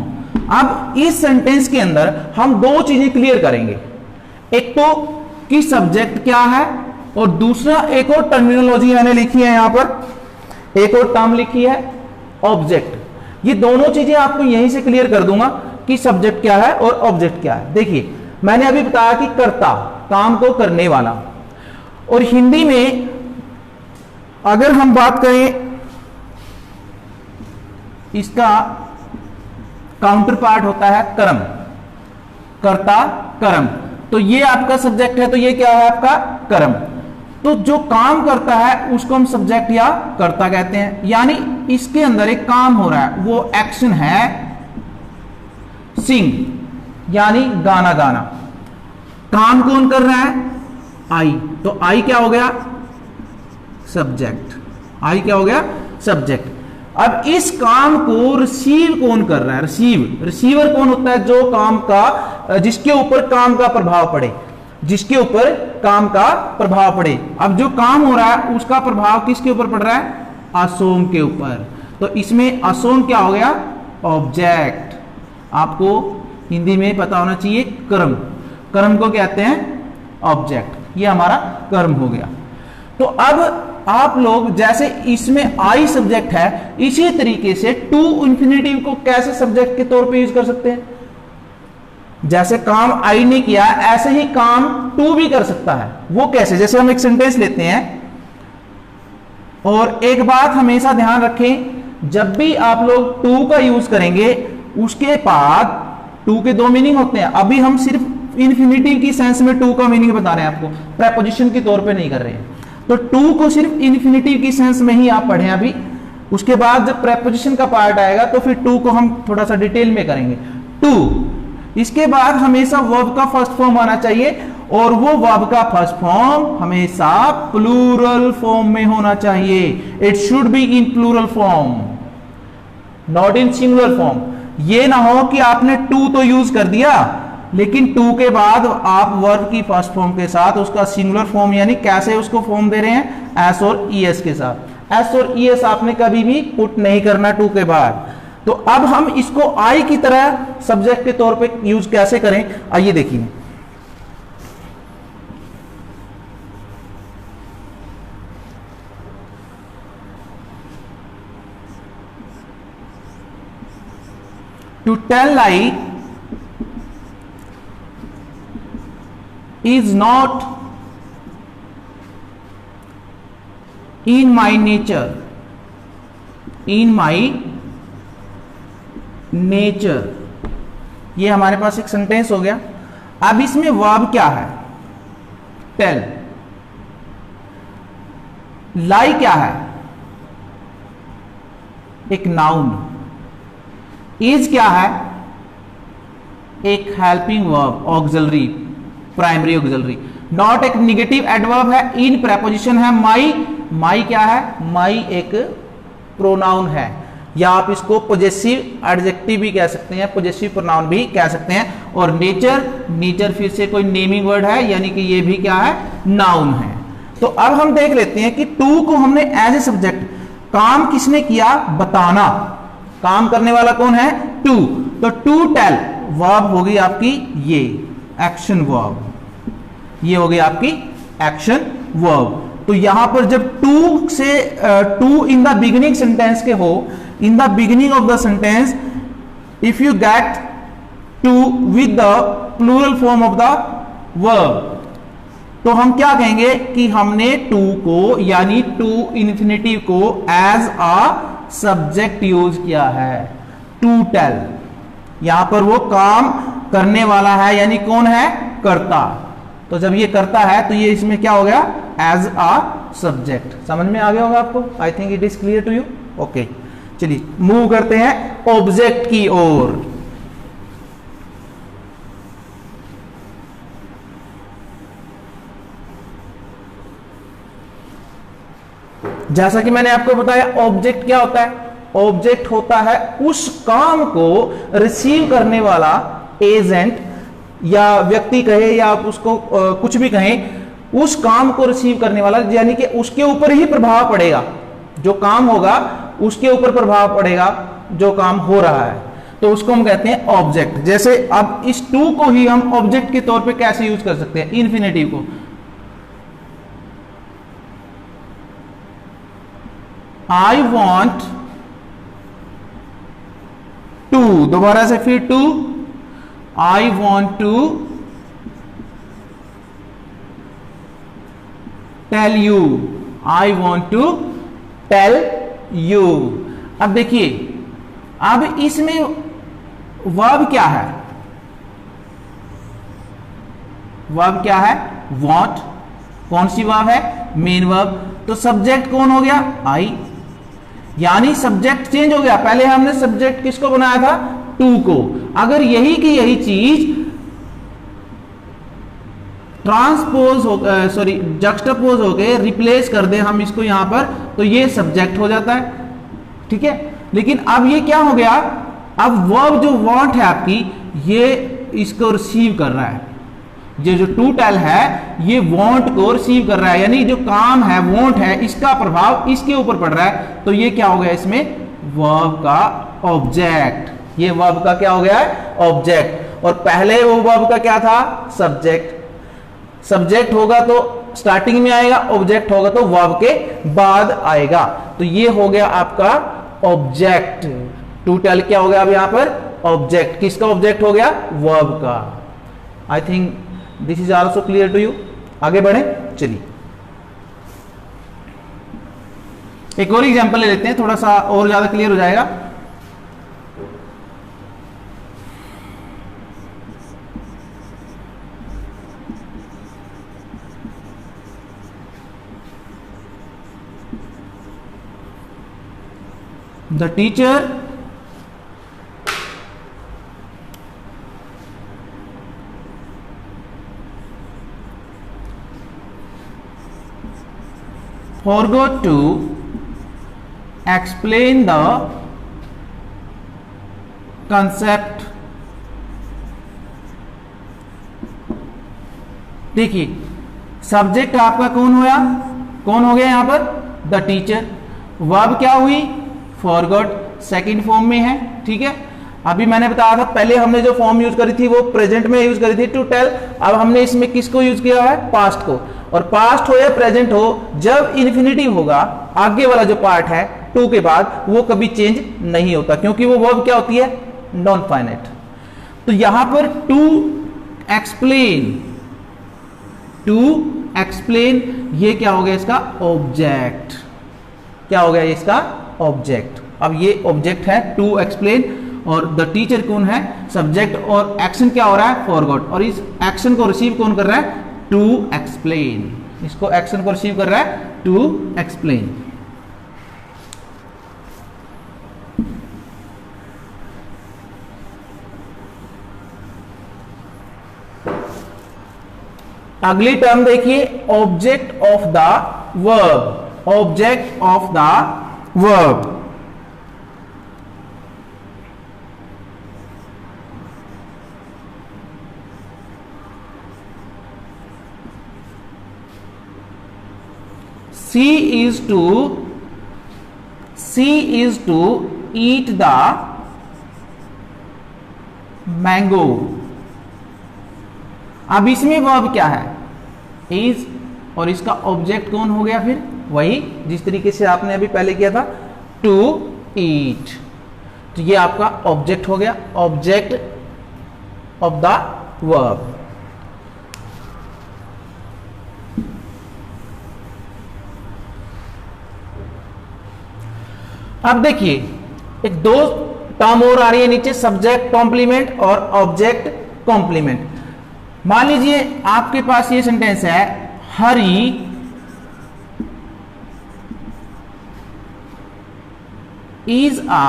अब इस सेंटेंस के अंदर हम दो चीजें क्लियर करेंगे, एक तो कि सब्जेक्ट क्या है और दूसरा एक और टर्मिनोलॉजी मैंने लिखी है, यहां पर एक और टर्म लिखी है ऑब्जेक्ट। ये दोनों चीजें आपको यहीं से क्लियर कर दूंगा कि सब्जेक्ट क्या है और ऑब्जेक्ट क्या है। देखिए मैंने अभी बताया कि कर्ता, काम को करने वाला, और हिंदी में अगर हम बात करें इसका काउंटर पार्ट होता है कर्म, कर्ता कर्म। तो ये आपका सब्जेक्ट है, तो ये क्या है आपका कर्म। तो जो काम करता है उसको हम सब्जेक्ट या कर्ता कहते हैं, यानी इसके अंदर एक काम हो रहा है, वो एक्शन है सिंग, यानी गाना गाना। काम कौन कर रहा है? आई, तो आई क्या हो गया? सब्जेक्ट। आई क्या हो गया? सब्जेक्ट। अब इस काम को रिसीव कौन कर रहा है? रिसीवर कौन होता है? जो काम का, जिसके ऊपर काम का प्रभाव पड़े, जिसके ऊपर काम का प्रभाव पड़े। अब जो काम हो रहा है उसका प्रभाव किसके ऊपर पड़ रहा है? असोम के ऊपर। तो इसमें असोम क्या हो गया? ऑब्जेक्ट। आपको हिंदी में पता होना चाहिए कर्म, कर्म को कहते हैं ऑब्जेक्ट। ये हमारा कर्म हो गया। तो अब आप लोग जैसे इसमें आई सब्जेक्ट है, इसी तरीके से टू इंफिनिटिव को कैसे सब्जेक्ट के तौर पे यूज कर सकते हैं? जैसे काम आई ने किया ऐसे ही काम टू भी कर सकता है। वो कैसे? जैसे हम एक सेंटेंस लेते हैं, और एक बात हमेशा ध्यान रखें, जब भी आप लोग टू का यूज करेंगे उसके बाद टू के दो मीनिंग होते हैं। अभी हम सिर्फ इन्फिनिटिव की सेंस में टू का मीनिंग बता रहे हैं आपको, प्रेपोजिशन के तौर पे नहीं कर रहे हैं। तो टू को सिर्फ इन्फिनिटिव की सेंस में ही आप पढ़ें अभी, उसके बाद जब प्रेपोजिशन का पार्ट आएगा तो फिर टू को हम थोड़ा सा डिटेल में करेंगे। टू, इसके बाद हमेशा वर्ब का फर्स्ट फॉर्म आना चाहिए, और वो वर्ब का फर्स्ट फॉर्म हमेशा प्लूरल फॉर्म में होना चाहिए। It should be in plural form, not in singular form. ये ना हो कि आपने टू तो यूज कर दिया लेकिन टू के बाद आप वर्ब की फर्स्ट फॉर्म के साथ उसका सिंगुलर फॉर्म, यानी कैसे उसको फॉर्म दे रहे हैं? एस और ईएस के साथ। एस और ईएस आपने कभी भी पुट नहीं करना टू के बाद। तो अब हम इसको आई की तरह सब्जेक्ट के तौर पे यूज कैसे करें, आइए देखिए। To tell lie is not in my nature, in my nature। ये हमारे पास एक सेंटेंस हो गया। अब इसमें वर्ब क्या है? टेल। लाई क्या है? एक नाउन। इज क्या है? एक helping verb, auxiliary, primary auxiliary. Not एक निगेटिव एडवर्ब है। इन प्रेपोजिशन है माई। माई क्या है? माई एक प्रोनाउन है, या आप इसको पॉजेसिव एडजेक्टिव भी कह सकते हैं, पॉजेसिव प्रोनाउन भी कह सकते हैं। और नेचर, नेचर फिर से कोई नेमिंग वर्ड है, यानी कि ये भी क्या है? नाउन है। तो अब हम देख लेते हैं कि टू को हमने एज ए सब्जेक्ट, काम किसने किया? बताना। काम करने वाला कौन है? टू। तो टू टेल वर्ब होगी आपकी ये एक्शन वर्ब, ये हो गई आपकी एक्शन वर्ब। तो यहां पर जब टू से to in the beginning sentence के हो, in the beginning of the sentence, if you get to with the plural form of the verb, तो हम क्या कहेंगे कि हमने टू को, यानी टू इन्फिनिटिव को एज अ सब्जेक्ट यूज किया है। टू टेल, यहां पर वो काम करने वाला है, यानी कौन है? कर्ता। तो जब ये करता है तो ये इसमें क्या हो गया? As a subject. समझ में आ गया होगा आपको? I think it is clear to you. Okay, चलिए मूव करते हैं ऑब्जेक्ट की ओर। जैसा कि मैंने आपको बताया, ऑब्जेक्ट क्या होता है? ऑब्जेक्ट होता है उस काम को रिसीव करने वाला एजेंट, या व्यक्ति कहे या आप उसको कुछ भी कहें, उस काम को रिसीव करने वाला, यानी कि उसके ऊपर ही प्रभाव पड़ेगा। जो काम होगा उसके ऊपर प्रभाव पड़ेगा जो काम हो रहा है। तो उसको हम कहते हैं ऑब्जेक्ट। जैसे अब इस टू को ही हम ऑब्जेक्ट के तौर पे कैसे यूज कर सकते हैं, इन्फिनेटिव को। आई वॉन्ट टू, दोबारा से फिर to, I want to tell you, I want to tell you. अब देखिए, अब इसमें वर्ब क्या है, वर्ब क्या है, वॉन्ट। कौन सी वर्ब है, मेन वर्ब। तो सब्जेक्ट कौन हो गया, आई, यानी सब्जेक्ट चेंज हो गया। पहले हमने सब्जेक्ट किसको बनाया था, टू को। अगर यही की यही चीज ट्रांसपोज हो, सॉरी जक्स्टापोज हो गए, रिप्लेस कर दे हम इसको यहां पर, तो ये सब्जेक्ट हो जाता है, ठीक है। लेकिन अब ये क्या हो गया, अब वर्ब जो वांट है आपकी, ये इसको रिसीव कर रहा है। ये जो टू टेल है ये वांट को रिसीव कर रहा है, यानी जो काम है वांट है, इसका प्रभाव इसके ऊपर पड़ रहा है। तो ये क्या हो गया, इसमें वर्ब का ऑब्जेक्ट। ये वर्ब का क्या हो गया है, ऑब्जेक्ट। और पहले वो वर्ब का क्या था, सब्जेक्ट। सब्जेक्ट होगा तो स्टार्टिंग में आएगा, ऑब्जेक्ट होगा तो वर्ब के बाद आएगा। तो ये हो गया आपका ऑब्जेक्ट। टू टेल क्या हो गया अब यहां पर, ऑब्जेक्ट। किसका ऑब्जेक्ट हो गया, वर्ब का। I think this is also clear to you. आगे बढ़े, चलिए एक और एग्जांपल ले लेते हैं, थोड़ा सा और ज्यादा क्लियर हो जाएगा। The teacher forgot to explain the concept। देखिए सब्जेक्ट आपका कौन हुआ, कौन हो गया यहां पर, द टीचर। वर्ब क्या हुई, फॉरगॉट, सेकंड फॉर्म में है, ठीक है। अभी मैंने बताया था पहले हमने जो फॉर्म यूज करी थी वो प्रेजेंट में यूज करी थी, टू टेल। अब हमने इसमें किसको यूज किया है, पास्ट को। और पास्ट हो या प्रेजेंट हो, जब इन्फिनिटिव होगा, आगे वाला जो पार्ट है टू के बाद, वो कभी चेंज नहीं होता, क्योंकि वो वर्ब क्या होती है, नॉन फाइनाइट। तो यहां पर टू एक्सप्लेन, टू एक्सप्लेन, ये क्या हो गया इसका ऑब्जेक्ट। क्या हो गया इसका ऑब्जेक्ट। अब ये ऑब्जेक्ट है टू एक्सप्लेन, और द टीचर कौन है, सब्जेक्ट, और एक्शन क्या हो रहा है, फॉरगॉट। और इस एक्शन को रिसीव कौन कर रहा है, टू एक्सप्लेन। इसको एक्शन को रिसीव कर रहा है टू एक्सप्लेन। अगली टर्म देखिए, object of the verb. Object of the verb, she is to eat the mango। अब इसमें वर्ब क्या है, is, और इसका ऑब्जेक्ट कौन हो गया, फिर वही जिस तरीके से आपने अभी पहले किया था, टू ईट। तो ये आपका ऑब्जेक्ट हो गया, ऑब्जेक्ट ऑफ द वर्ब। अब देखिए एक दो टर्म और आ रही है नीचे, सब्जेक्ट कॉम्प्लीमेंट और ऑब्जेक्ट कॉम्प्लीमेंट। मान लीजिए आपके पास ये सेंटेंस है, हरी is a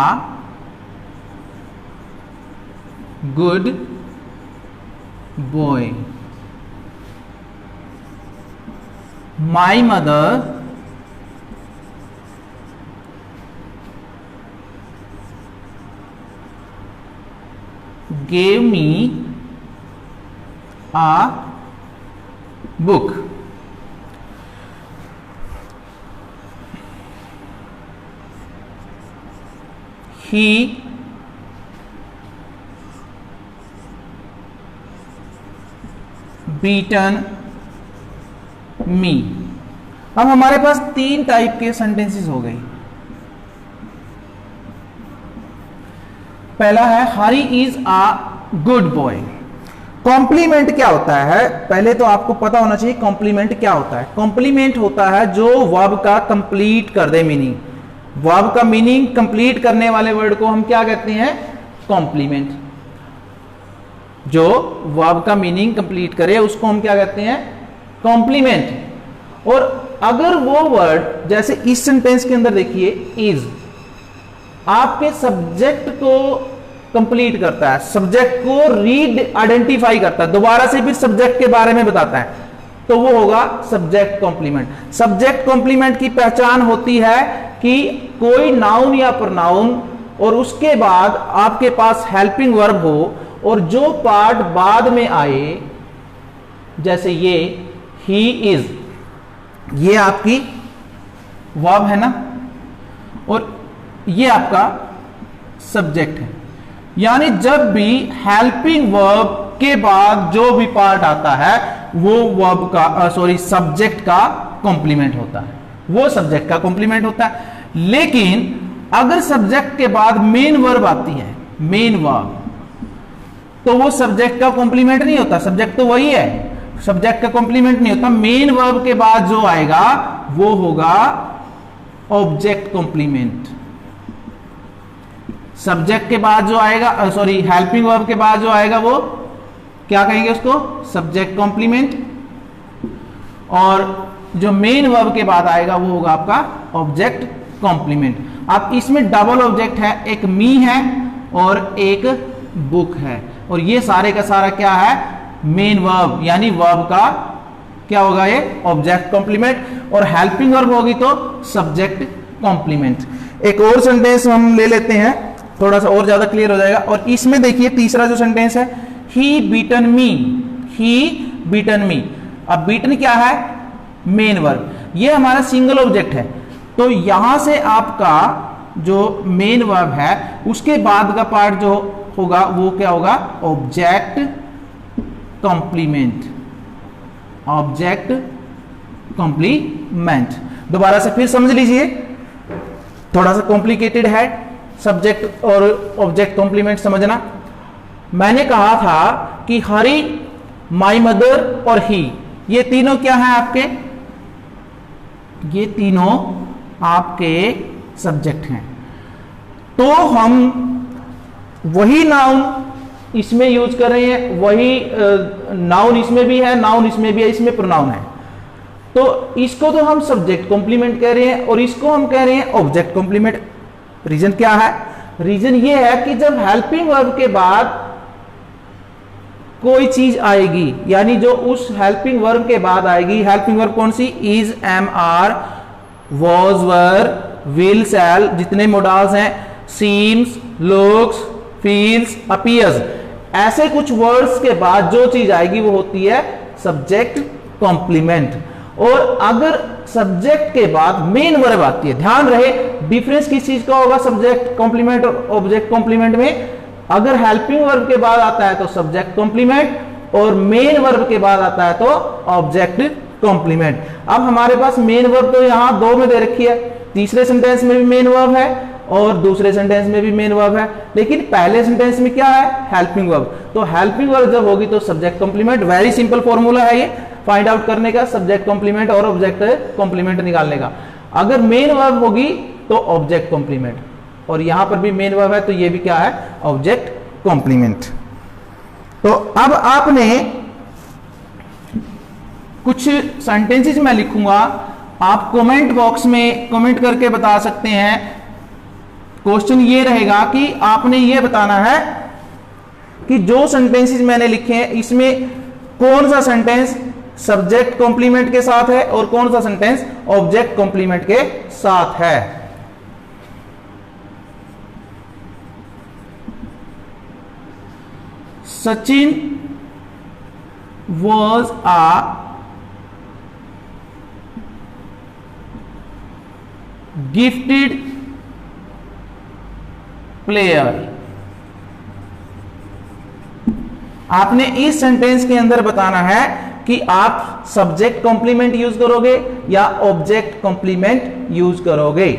good boy। My mother gave me a book। He beaten me. अब हमारे पास 3 टाइप के सेंटेंसेस हो गई। पहला है Hari is a good boy. Complement क्या होता है, पहले तो आपको पता होना चाहिए कॉम्प्लीमेंट क्या होता है। कॉम्प्लीमेंट होता है जो वर्ब का कंप्लीट कर दे मीनिंग। वर्ब का मीनिंग कंप्लीट करने वाले वर्ड को हम क्या कहते हैं, कॉम्प्लीमेंट। जो वर्ब का मीनिंग कंप्लीट करे उसको हम क्या कहते हैं, कॉम्प्लीमेंट। और अगर वो वर्ड जैसे इस सेंटेंस के अंदर देखिए इज आपके सब्जेक्ट को कंप्लीट करता है, सब्जेक्ट को रीड आइडेंटिफाई करता है, दोबारा से फिर सब्जेक्ट के बारे में बताता है, तो वो होगा सब्जेक्ट कॉम्प्लीमेंट। सब्जेक्ट कॉम्प्लीमेंट की पहचान होती है कि कोई नाउन या प्रोनाउन और उसके बाद आपके पास हेल्पिंग वर्ब हो और जो पार्ट बाद में आए, जैसे ये ही इज, ये आपकी वर्ब है ना, और ये आपका सब्जेक्ट है। यानी जब भी हेल्पिंग वर्ब के बाद जो भी पार्ट आता है वो वर्ब का सब्जेक्ट का कॉम्प्लीमेंट होता है, वो सब्जेक्ट का कॉम्प्लीमेंट होता है। लेकिन अगर सब्जेक्ट के बाद मेन वर्ब आती है, मेन वर्ब, तो वो सब्जेक्ट का कॉम्प्लीमेंट नहीं होता। सब्जेक्ट तो वही है, सब्जेक्ट का कॉम्प्लीमेंट नहीं होता। मेन वर्ब के बाद जो आएगा वो होगा ऑब्जेक्ट कॉम्प्लीमेंट। सब्जेक्ट के बाद जो आएगा, हेल्पिंग वर्ब के बाद जो आएगा वो क्या कहेंगे उसको, सब्जेक्ट कॉम्प्लीमेंट। और जो मेन वर्ब के बाद आएगा वो होगा आपका ऑब्जेक्ट कॉम्प्लीमेंट। अब इसमें डबल ऑब्जेक्ट है, एक मी है और एक बुक है, और ये सारे का सारा क्या है, मेन वर्ब, यानी वर्ब का क्या होगा, ये ऑब्जेक्ट कॉम्प्लीमेंट। और हेल्पिंग वर्ब होगी तो सब्जेक्ट कॉम्प्लीमेंट। एक और सेंटेंस हम ले लेते हैं, थोड़ा सा और ज्यादा क्लियर हो जाएगा। और इसमें देखिए तीसरा जो सेंटेंस है, ही बीटन मी, ही बीटन मी। अब बीटन क्या है, मेन वर्ब, ये हमारा सिंगल ऑब्जेक्ट है, तो यहां से आपका जो मेन वर्ब है उसके बाद का पार्ट जो होगा वो क्या होगा, ऑब्जेक्ट कॉम्प्लीमेंट, ऑब्जेक्ट कॉम्प्लीमेंट। दोबारा से फिर समझ लीजिए, थोड़ा सा कॉम्प्लिकेटेड है सब्जेक्ट और ऑब्जेक्ट कॉम्प्लीमेंट समझना। मैंने कहा था कि हरी, माय मदर और ही, ये तीनों क्या हैं आपके, ये तीनों आपके सब्जेक्ट हैं। तो हम वही नाउन इसमें यूज कर रहे हैं, वही नाउन इसमें भी है, नाउन इसमें भी है, इसमें प्रोनाउन है, तो इसको तो हम सब्जेक्ट कॉम्प्लीमेंट कह रहे हैं और इसको हम कह रहे हैं ऑब्जेक्ट कॉम्प्लीमेंट। रीजन क्या है, रीजन ये है कि जब हेल्पिंग वर्ब के बाद कोई चीज आएगी, यानी जो उस हेल्पिंग वर्ब के बाद आएगी, हेल्पिंग वर्ब कौन सी, is, am, are, was, were, will, shall, जितने मोडाल्स हैं, सीम्स, लुक्स, फील्स, अपीयर्स, ऐसे कुछ वर्ड्स के बाद जो चीज आएगी वो होती है सब्जेक्ट कॉम्प्लीमेंट। और अगर सब्जेक्ट के बाद मेन वर्ब आती है, ध्यान रहे डिफरेंस किस चीज का होगा, सब्जेक्ट कॉम्प्लीमेंट और ऑब्जेक्ट कॉम्प्लीमेंट में। अगर हेल्पिंग वर्ब के बाद आता है तो सब्जेक्ट कॉम्प्लीमेंट और मेन वर्ब के बाद आता है तो ऑब्जेक्ट कॉम्प्लीमेंट। अब हमारे पास मेन वर्ब तो यहां दो में दे रखी है, तीसरे सेंटेंस में भी मेन वर्ब है और दूसरे सेंटेंस में भी मेन वर्ब है, लेकिन पहले सेंटेंस में क्या है, हेल्पिंग वर्ब। तो हेल्पिंग वर्ब जब होगी तो subject complement. Very simple formula है ये फाइंड आउट करने का, सब्जेक्ट कॉम्प्लीमेंट और ऑब्जेक्ट कॉम्प्लीमेंट निकालने का। अगर मेन वर्ब होगी तो ऑब्जेक्ट कॉम्प्लीमेंट, और यहां पर भी मेन वर्ब है तो ये भी क्या है, ऑब्जेक्ट कॉम्प्लीमेंट। तो अब आपने कुछ सेंटेंसेस मैं लिखूंगा, आप कमेंट बॉक्स में कमेंट करके बता सकते हैं। क्वेश्चन ये रहेगा कि आपने ये बताना है कि जो सेंटेंसेस मैंने लिखे हैं इसमें कौन सा सेंटेंस सब्जेक्ट कॉम्प्लीमेंट के साथ है और कौन सा सेंटेंस ऑब्जेक्ट कॉम्प्लीमेंट के साथ है। Sachin was a gifted player। आपने इस सेंटेंस के अंदर बताना है कि आप सब्जेक्ट कॉम्प्लीमेंट यूज करोगे या ऑब्जेक्ट कॉम्प्लीमेंट यूज करोगे।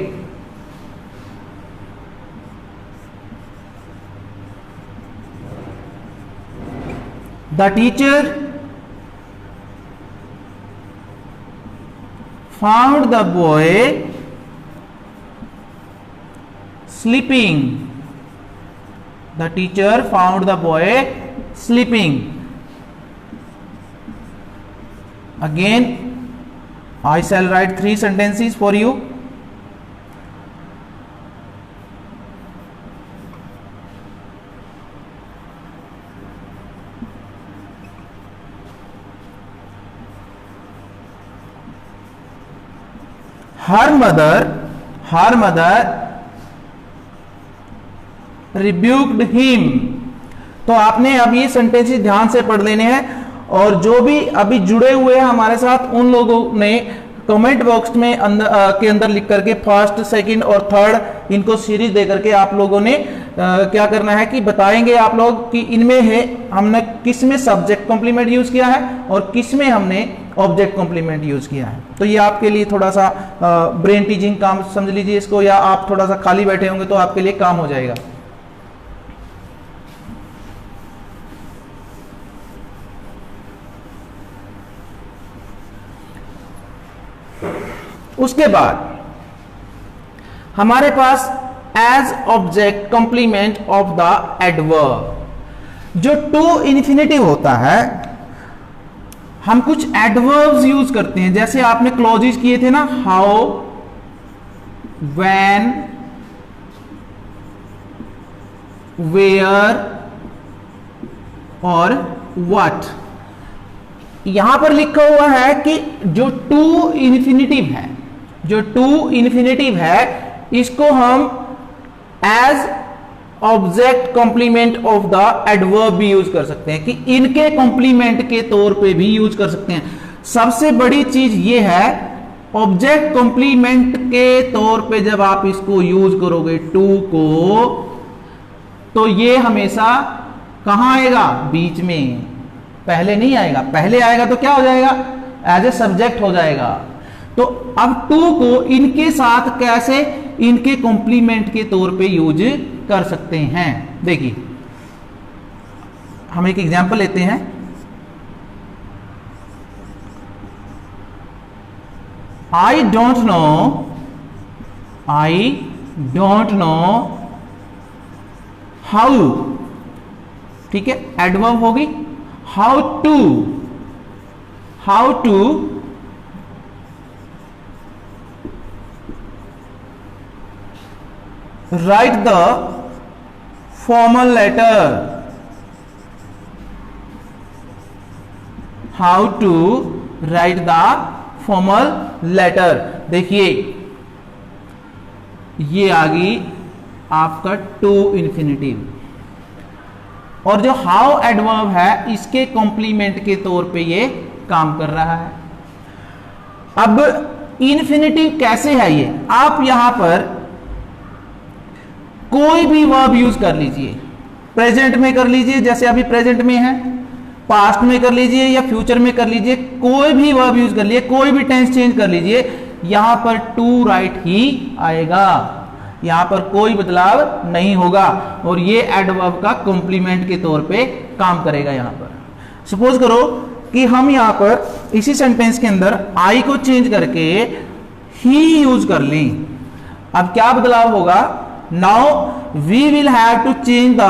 The teacher found the boy sleeping. The teacher found the boy sleeping. Again, I shall write 3 sentences for you. Her mother rebuked him. तो आपने अब ये सेंटेंसेस ध्यान से पढ़ लेने हैं, और जो भी अभी जुड़े हुए हैं हमारे साथ उन लोगों ने कमेंट बॉक्स में के अंदर लिख करके फर्स्ट, सेकंड और थर्ड इनको सीरीज दे करके आप लोगों ने क्या करना है कि बताएंगे आप लोग कि इनमें है हमने किस में सब्जेक्ट कॉम्प्लीमेंट यूज किया है और किस में हमने ऑब्जेक्ट कॉम्प्लीमेंट यूज किया है। तो ये आपके लिए थोड़ा सा ब्रेन टीचिंग काम समझ लीजिए इसको, या आप थोड़ा सा खाली बैठे होंगे तो आपके लिए काम हो जाएगा। उसके बाद हमारे पास as object complement of the adverb, जो टू इन्फिनेटिव होता है हम कुछ एडवर्ब्स यूज करते हैं। जैसे आपने क्लॉजेस किए थे ना, हाउ, व्हेन, वेयर और व्हाट। यहां पर लिखा हुआ है कि जो टू इन्फिनेटिव है इसको हम as object complement of the adverb भी यूज कर सकते हैं, कि इनके कॉम्प्लीमेंट के तौर पे भी यूज कर सकते हैं। सबसे बड़ी चीज ये है, ऑब्जेक्ट कॉम्प्लीमेंट के तौर पे जब आप इसको यूज करोगे टू को, तो ये हमेशा कहां आएगा? बीच में, पहले नहीं आएगा। पहले आएगा तो क्या हो जाएगा? एज ए सब्जेक्ट हो जाएगा। तो अब टू को इनके साथ कैसे इनके कॉम्प्लीमेंट के तौर पे यूज कर सकते हैं, देखिए हम एक एग्जांपल लेते हैं। आई डोंट नो हाउ, ठीक है, एडवर्ब होगी। How to write the formal letter, how to write the formal letter। देखिए ये आ गई आपका टू इन्फिनेटिव, और जो हाउ एडवर्ब है इसके कॉम्प्लीमेंट के तौर पे ये काम कर रहा है। अब इन्फिनेटिव कैसे है ये? आप यहां पर कोई भी वर्ब यूज कर लीजिए, प्रेजेंट में कर लीजिए जैसे अभी प्रेजेंट में है, पास्ट में कर लीजिए या फ्यूचर में कर लीजिए, कोई भी वर्ब यूज कर लीजिए, कोई भी टेंस चेंज कर लीजिए, यहां पर टू राइट ही आएगा, यहां पर कोई बदलाव नहीं होगा, और ये एडवर्ब का कॉम्प्लीमेंट के तौर पे काम करेगा। यहां पर सपोज करो कि हम यहां पर इसी सेंटेंस के अंदर आई को चेंज करके ही यूज कर लें। अब क्या बदलाव होगा? Now we will have to change the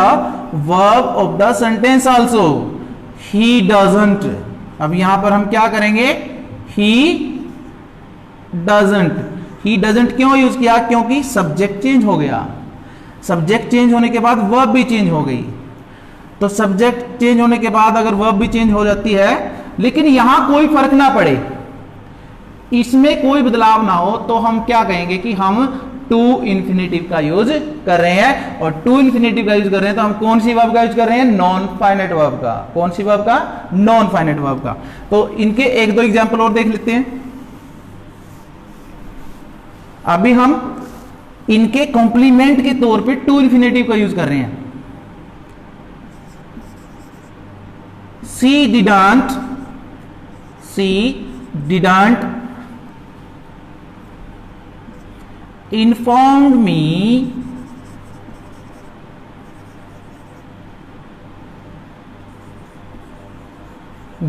verb of the sentence also. He doesn't, अब यहां पर हम क्या करेंगे? ही डजंट क्यों यूज किया? क्योंकि सब्जेक्ट चेंज हो गया। सब्जेक्ट चेंज होने के बाद वर्ब भी चेंज हो गई। तो सब्जेक्ट चेंज होने के बाद अगर वर्ब भी चेंज हो जाती है, लेकिन यहां कोई फर्क ना पड़े, इसमें कोई बदलाव ना हो, तो हम क्या कहेंगे कि हम टू इन्फिनेटिव का यूज कर रहे हैं। और टू इन्फिनेटिव का यूज कर रहे हैं तो हम कौन सी वर्ब का यूज कर रहे हैं? नॉन फाइनाइट वर्ब का। कौन सी वर्ब का? नॉन फाइनाइट वर्ब का। तो इनके एक दो एग्जांपल और देख लेते हैं। अभी हम इनके कॉम्प्लीमेंट के तौर पे टू इन्फिनेटिव का यूज कर रहे हैं। she didn't informed me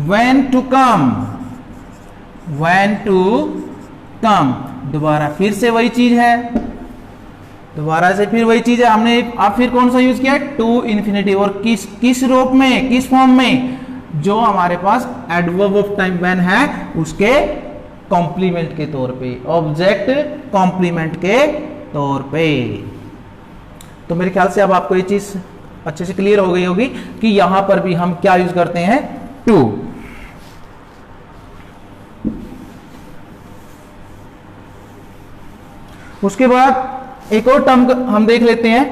when to come। दोबारा फिर से वही चीज है, हमने अब फिर कौन सा यूज किया, टू इन्फिनेटिव। और किस रूप में, किस फॉर्म में, जो हमारे पास एडवर्ब ऑफ टाइम व्हेन है उसके कॉम्प्लीमेंट के तौर पे, ऑब्जेक्ट कॉम्प्लीमेंट के तौर पे। तो मेरे ख्याल से अब आपको ये चीज अच्छे से क्लियर हो गई होगी कि यहां पर भी हम क्या यूज करते हैं, टू। उसके बाद एक और टर्म हम देख लेते हैं,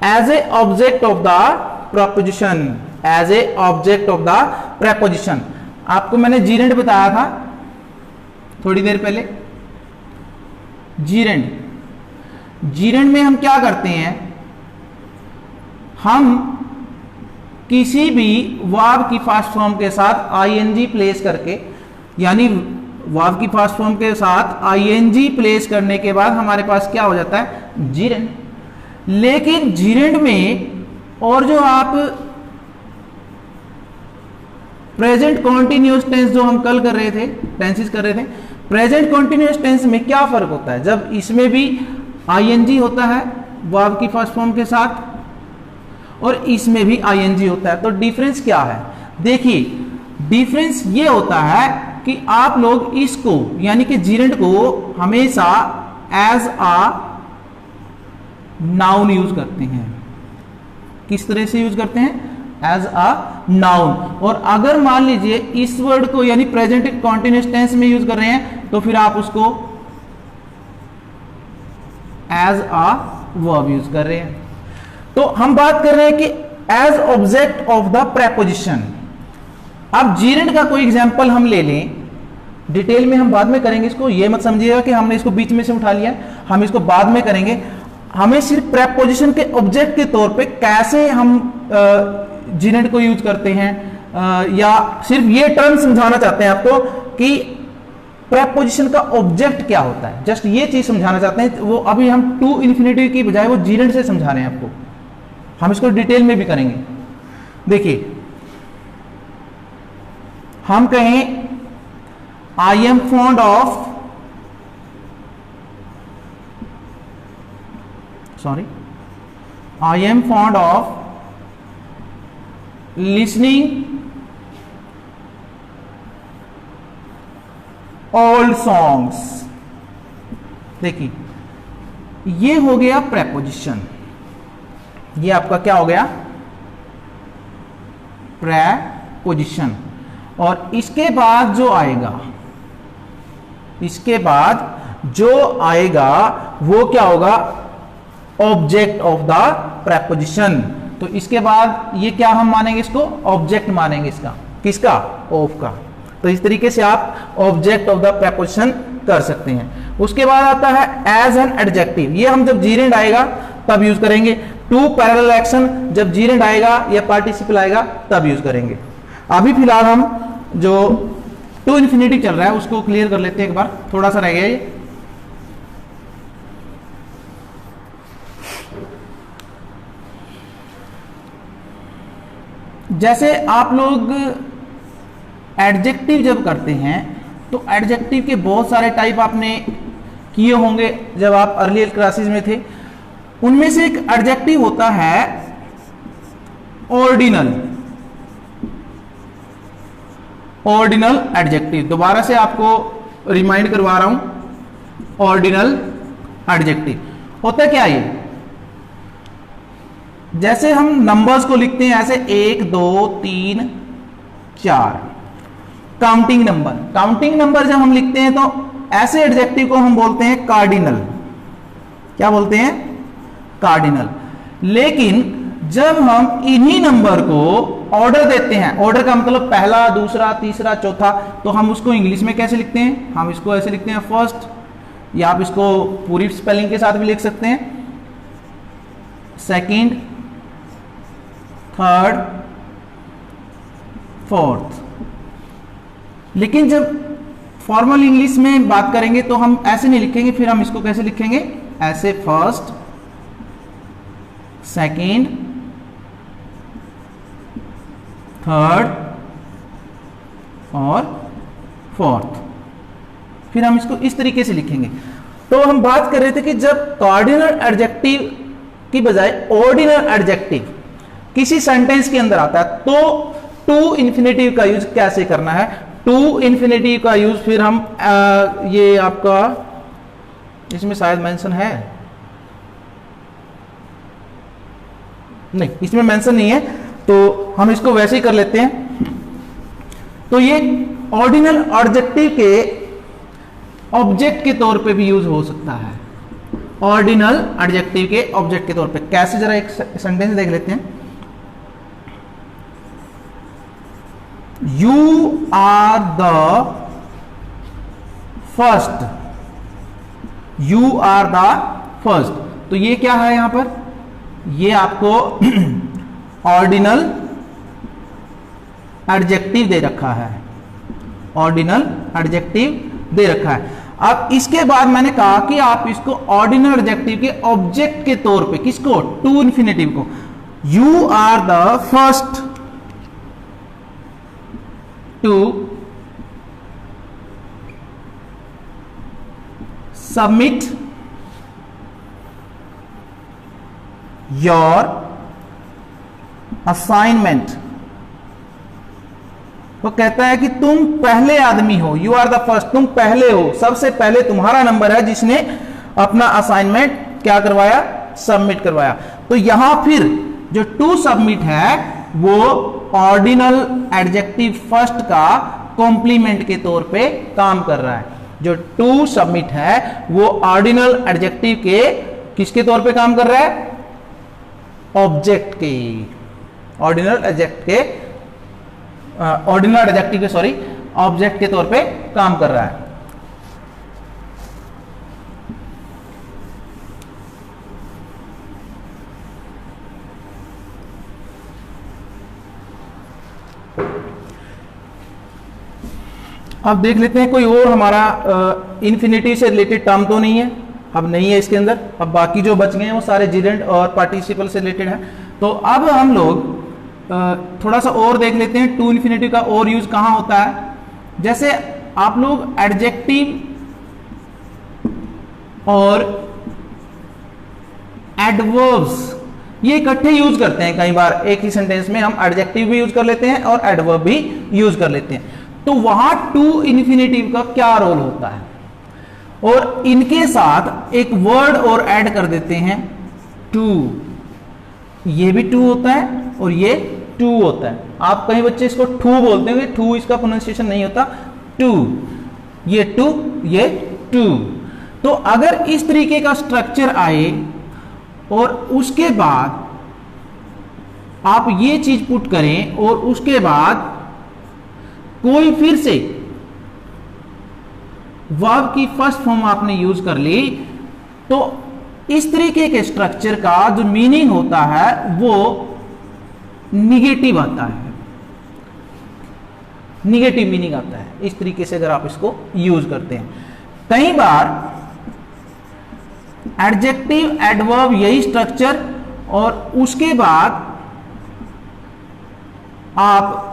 as a object of the preposition. As a object of the preposition, आपको मैंने जीरेंड बताया था थोड़ी देर पहले। जीरेंड में हम क्या करते हैं, हम किसी भी वर्ब की फर्स्ट फॉर्म के साथ आईएनजी प्लेस करके, यानी वर्ब की फर्स्ट फॉर्म के साथ आईएनजी प्लेस करने के बाद हमारे पास क्या हो जाता है, जीरेंड। लेकिन जीरेंड में और जो आप प्रेजेंट कॉन्टिन्यूअस टेंस जो हम कल कर रहे थे, टेंसेस कर रहे थे, प्रेजेंट कॉन्टिन्यूअस टेंस में क्या फर्क होता है, जब इसमें भी आईएनजी होता है वर्ब की फर्स्ट फॉर्म के साथ और इसमें भी आईएनजी होता है, तो डिफरेंस क्या है। देखिए डिफरेंस ये होता है कि आप लोग इसको यानी कि जीरेंड को हमेशा एज आ नाउन यूज करते हैं। किस तरह से यूज करते हैं, एज अ नाउन। और अगर मान लीजिए इस वर्ड को यानी प्रेजेंट कॉन्टिन्यूअस टेंस में यूज कर रहे हैं तो फिर आप उसको एज अ वर्ब यूज कर रहे हैं। तो हम बात कर रहे हैं कि as object of the preposition. अब जीरेंड का कोई एग्जांपल हम ले लें, डिटेल में हम बाद में करेंगे इसको, ये मत समझिएगा कि हमने इसको बीच में से उठा लिया, हम इसको बाद में करेंगे। हमें सिर्फ प्रेपोजिशन के ऑब्जेक्ट के तौर पे कैसे हम जीरेंड को यूज करते हैं, या सिर्फ ये टर्म समझाना चाहते हैं आपको कि प्रेपोजिशन का ऑब्जेक्ट क्या होता है, जस्ट ये चीज समझाना चाहते हैं। वो अभी हम टू इन्फिनेटिव की बजाय वो जीरेंड से समझा रहे हैं आपको, हम इसको डिटेल में भी करेंगे। देखिए हम कहें I am fond of, I am fond of listening old songs. देखिए ये हो गया प्रेपोजिशन, ये आपका क्या हो गया, प्रेपोजिशन। और इसके बाद जो आएगा, इसके बाद जो आएगा वो क्या होगा, ऑब्जेक्ट ऑफ द प्रेपोजिशन। तो इसके बाद ये क्या हम मानेंगे, इसको ऑब्जेक्ट मानेंगे, इसका किसका, ऑफ का। तो इस तरीके से आप ऑब्जेक्ट ऑफ द प्रेपोजिशन कर सकते हैं। उसके बाद आता है एज एन एडजेक्टिव, ये हम जब जीरेंड आएगा तब यूज करेंगे। टू पैरेलल एक्शन, जब जीरेंड आएगा या पार्टिसिपल आएगा तब यूज करेंगे। अभी फिलहाल हम जो टू इन्फिनिटिव चल रहा है उसको क्लियर कर लेते हैं एक बार, थोड़ा सा रह गया ये। जैसे आप लोग एडजेक्टिव जब करते हैं तो एडजेक्टिव के बहुत सारे टाइप आपने किए होंगे जब आप अर्लियर क्लासेस में थे। उनमें से एक एडजेक्टिव होता है ऑर्डिनल, ऑर्डिनल एडजेक्टिव। दोबारा से आपको रिमाइंड करवा रहा हूं, ऑर्डिनल एडजेक्टिव होता क्या ये, जैसे हम नंबर्स को लिखते हैं ऐसे 1 2 3 4, काउंटिंग नंबर। काउंटिंग नंबर जब हम लिखते हैं तो ऐसे एडजेक्टिव को हम बोलते हैं कार्डिनल। क्या बोलते हैं, कार्डिनल। लेकिन जब हम इन्हीं नंबर को ऑर्डर देते हैं, ऑर्डर का मतलब पहला दूसरा तीसरा चौथा, तो हम उसको इंग्लिश में कैसे लिखते हैं, हम इसको ऐसे लिखते हैं फर्स्ट, या आप इसको पूरी स्पेलिंग के साथ भी लिख सकते हैं, सेकंड, थर्ड, फोर्थ। लेकिन जब फॉर्मल इंग्लिश में बात करेंगे तो हम ऐसे नहीं लिखेंगे, फिर हम इसको कैसे लिखेंगे, ऐसे फर्स्ट, सेकेंड, थर्ड और फोर्थ, फिर हम इसको इस तरीके से लिखेंगे। तो हम बात कर रहे थे कि जब कार्डिनल एडजेक्टिव की बजाय ऑर्डिनल एडजेक्टिव किसी सेंटेंस के अंदर आता है तो टू इन्फिनेटिव का यूज कैसे करना है। टू इन्फिनेटिव का यूज फिर हम ये आपका इसमें शायद मेंशन है, नहीं इसमें मेंशन नहीं है, तो हम इसको वैसे ही कर लेते हैं। तो ये ऑर्डिनल एडजेक्टिव के ऑब्जेक्ट के तौर पे भी यूज हो सकता है। ऑर्डिनल एडजेक्टिव के ऑब्जेक्ट के तौर पे कैसे, जरा एक सेंटेंस देख लेते हैं। You are the first, you are the first, तो ये क्या है यहां पर, ये आपको ऑर्डिनल एडजेक्टिव दे रखा है, ऑर्डिनल एडजेक्टिव दे रखा है। अब इसके बाद मैंने कहा कि आप इसको ऑर्डिनल एडजेक्टिव के ऑब्जेक्ट के तौर पे, किसको, टू इन्फिनेटिव को, you are the first to submit your assignment. वो कहता है कि तुम पहले आदमी हो, यू आर द फर्स्ट, तुम पहले हो, सबसे पहले तुम्हारा नंबर है जिसने अपना असाइनमेंट क्या करवाया, सबमिट करवाया। तो यहां फिर जो टू सबमिट है वो ऑर्डिनल एडजेक्टिव फर्स्ट का कॉम्प्लीमेंट के तौर पे काम कर रहा है। जो टू सबमिट है वो ऑर्डिनल एडजेक्टिव के किसके तौर पे काम कर रहा है, ऑब्जेक्ट के, ऑर्डिनल एडजेक्ट के, ऑर्डिनल एडजेक्टिव के सॉरी ऑब्जेक्ट के तौर पे काम कर रहा है। अब देख लेते हैं कोई और हमारा इन्फिनिटी से रिलेटेड टर्म तो नहीं है, अब नहीं है इसके अंदर। अब बाकी जो बच गए हैं वो सारे जिरेंट और पार्टिसिपल से रिलेटेड है। तो अब हम लोग थोड़ा सा और देख लेते हैं टू इन्फिनिटी का और यूज कहां होता है। जैसे आप लोग एडजेक्टिव और एडवर्ब्स ये इकट्ठे यूज करते हैं। कई बार एक ही सेंटेंस में हम एडजेक्टिव भी यूज कर लेते हैं और एडवर्ब भी यूज कर लेते हैं। तो वहां टू इन्फिनेटिव का क्या रोल होता है, और इनके साथ एक वर्ड और ऐड कर देते हैं टू। ये भी टू होता है और ये टू होता है। आप कई बच्चे इसको टू बोलते हैं, टू इसका प्रोनाउंसिएशन नहीं होता, टू, ये टू, ये टू। तो अगर इस तरीके का स्ट्रक्चर आए और उसके बाद आप ये चीज पुट करें और उसके बाद कोई फिर से वर्ब की फर्स्ट फॉर्म आपने यूज कर ली, तो इस तरीके के स्ट्रक्चर का जो मीनिंग होता है वो निगेटिव आता है, निगेटिव मीनिंग आता है इस तरीके से अगर आप इसको यूज करते हैं। कई बार एडजेक्टिव एडवर्ब यही स्ट्रक्चर और उसके बाद आप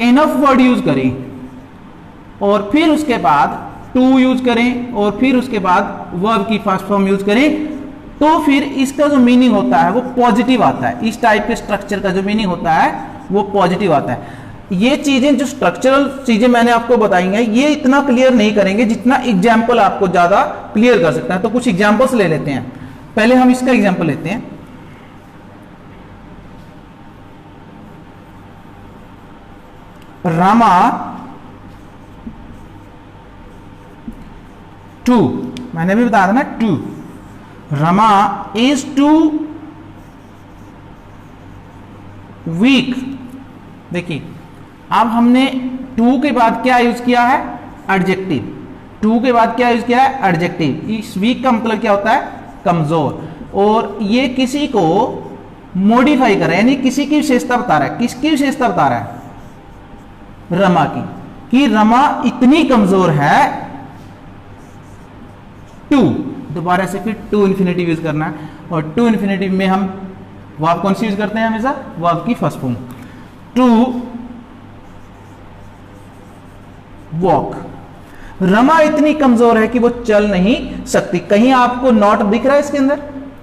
एनफ वर्ड यूज करें और फिर उसके बाद टू यूज करें और फिर उसके बाद वर्ब की फर्स्ट फॉर्म यूज करें, तो फिर इसका जो मीनिंग होता है वो पॉजिटिव आता है। इस टाइप के स्ट्रक्चर का जो मीनिंग होता है वो पॉजिटिव आता है। ये चीजें जो स्ट्रक्चरल चीजें मैंने आपको बताई हैं ये इतना क्लियर नहीं करेंगे जितना एग्जाम्पल आपको ज्यादा क्लियर कर सकता है। तो कुछ एग्जाम्पल्स ले लेते हैं। पहले हम इसका एग्जाम्पल लेते हैं। रामा टू, मैंने भी बताया था ना too, Rama is too weak. देखिए अब हमने टू के बाद क्या यूज किया है, एडजेक्टिव। टू के बाद क्या यूज किया है, एडजेक्टिव। इस वीक का मतलब क्या होता है, कमजोर। और ये किसी को मॉडिफाई कर रहा है, यानी किसी की विशेषता बता रहा है। किसकी विशेषता बता रहा है, रमा की, कि रमा इतनी कमजोर है टू, दोबारा से फिर टू इन्फिनेटिव यूज करना है, और टू इन्फिनेटिव में हम वर्ब कौन सी यूज करते हैं हमेशा, वर्ब की first form, to walk. Rama इतनी कमजोर है कि वो चल नहीं सकती। कहीं आपको नॉट दिख रहा है इसके अंदर,